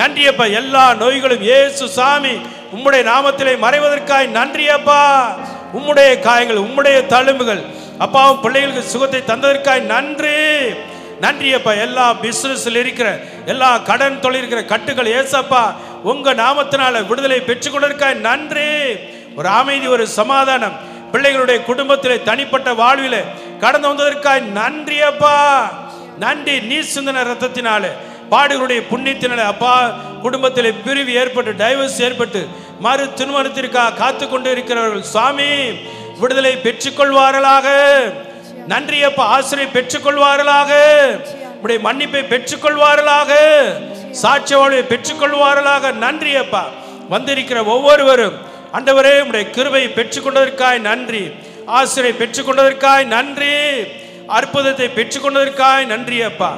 நன்றி அப்பா. எல்லா நோய்களும் இயேசு சாமி உம்முடைய நாமத்திலே மறைவதற்காய் நன்றி அப்பா. உம்முடைய காயங்கள், உம்முடைய தழும்புகள் அப்பாவும் பிள்ளைகளுக்கு சுகத்தை தந்ததற்காய் நன்றி நன்றி அப்பா. எல்லா பிசினஸ்ல இருக்கிற எல்லா கடன் தொழில் இருக்கிற கட்டுகள் ஏசப்பா உங்க நாமத்தினால விடுதலை பெற்றுக்கொண்டதற்காய் நன்றி. ஒரு அமைதி, ஒரு சமாதானம் பிள்ளைகளுடைய குடும்பத்திலே, தனிப்பட்ட வாழ்விலே கடந்து வந்ததற்காய் நன்றி அப்பா. நன்றி. நீ சிந்தின ரத்தத்தினாலே, பாடுகளுடைய புண்ணியத்தினாலே அப்பா குடும்பத்திலே பிரிவு ஏற்பட்டு, டைவர்ஸ் ஏற்பட்டு, மறு திருமணத்திற்காக காத்து கொண்டு இருக்கிறவர்கள் சுவாமி விடுதலை பெற்றுக்கொள்வார்களாக. நன்றி அப்பா. ஆசிரியை பெற்றுக்கொள்வார்களாக, உடைய மன்னிப்பை பெற்றுக்கொள்வார்களாக, சாட்சி வாழ்வை பெற்றுக்கொள்வார்களாக. நன்றி அப்பா. வந்திருக்கிற ஒவ்வொருவரும் ஆண்டவரே உடைய கிருபை பெற்றுக்கொண்டதற்காய் நன்றி, ஆசிரியை பெற்றுக்கொண்டதற்காய் நன்றி, அற்புதத்தை பெற்றுக்கொண்டதற்காய் நன்றி அப்பா.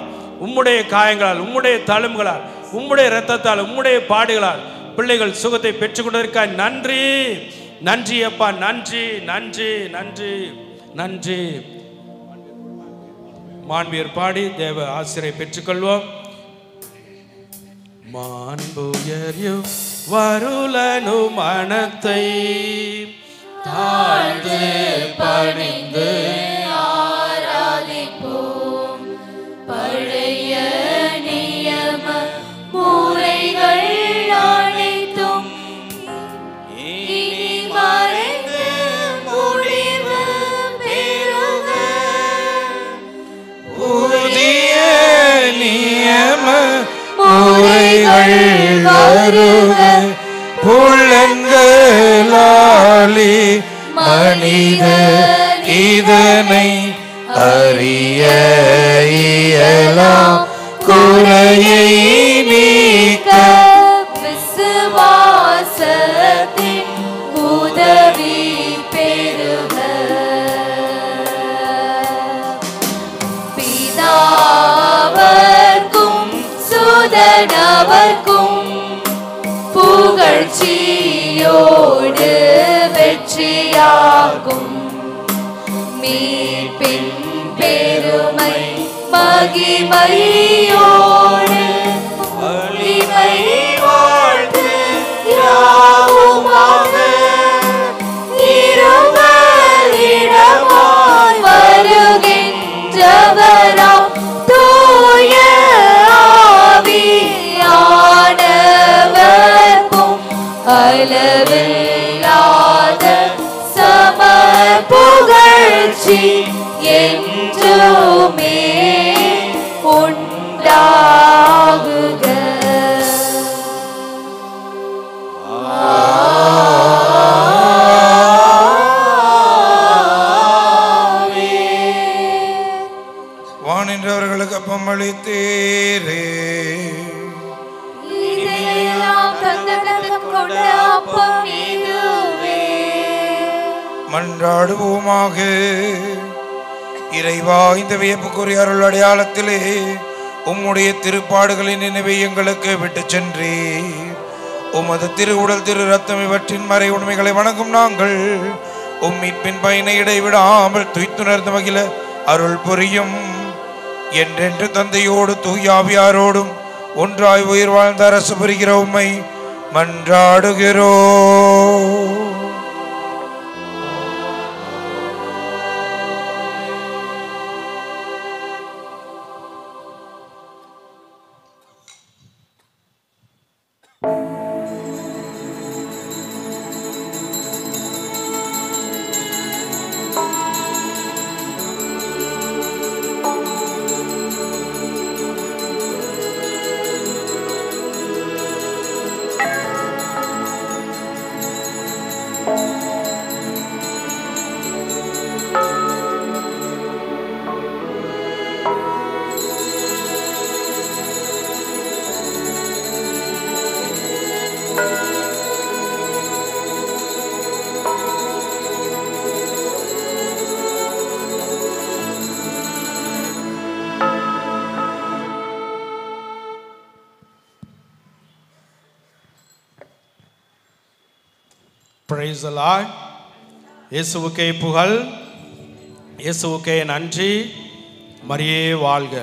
உம்முடைய காயங்களால், உம்முடைய தழும்புகளால், உம்முடைய இரத்தத்தால், உம்முடைய பாடுகளால் பிள்ளைகள் சுகத்தை பெற்றுக்கொண்டதற்காய் நன்றி நன்றி அப்பா. நன்றி நன்றி நன்றி நன்றி. மாண்பியர் பாடி தேவ ஆசிரியை பெற்றுக்கொள்வோம். மாண்புயர்யும் வருளனு மனத்தை தாழ்ந்து பணிந்து ஆராதிப்போம். பழைய நியம முறைகள் அனைத்தும் இனி மறைந்து முடிவு பெறுக. புதிய பருக புலன்களாலே மனித இதனை அறிய இயலாம் குறையை நீக்க விசுவாசத்தின் உதவி பெறுக. பிதாவர்க்கும் சுதனவர்க்கும் புகழ்ச்சியோடு வெற்றியாகும் மீட்பின் பெருமை மகிமையோடு மகிமை வாழ்த்து யாவுமாக இருவரிடமாய் வருகின்றவராம் தூய ஆவியானவர்க்கும் அளவில்லாத சம புகழ்ச்சி என்றுமே உண்டாகுக. வானின்றவர்களுக்கு அப்பம் அளித்தீரே, இதையெல்லாம் தந்தகம் கொண்ட அப்பம் இதுவே. மன்றாடுவோமாக. இறைவா, இந்த வியப்புக்குரிய அருள் அடையாளத்திலே உம்முடைய திருப்பாடுகளின் நினைவை எங்களுக்கு விட்டு சென்றீர். உமது திருவுடல் திரு ரத்தம் இவற்றின் மறை உண்மைகளை வணங்கும் நாங்கள் உம்மீட்பின் பயனை இடைவிடாமல் துய்த்துணர்ந்து மகிழ அருள் புரியும். என்றென்று தந்தையோடு தூயாவியாரோடும் ஒன்றாய் உயிர் வாழ்ந்த அரசு புரிகிற உம்மை மன்றாடுகிறோம். Praise the Lord. இயேசுவுக்கே புகழ், இயேசுவுக்கே நன்றி. மரியே வாழ்க.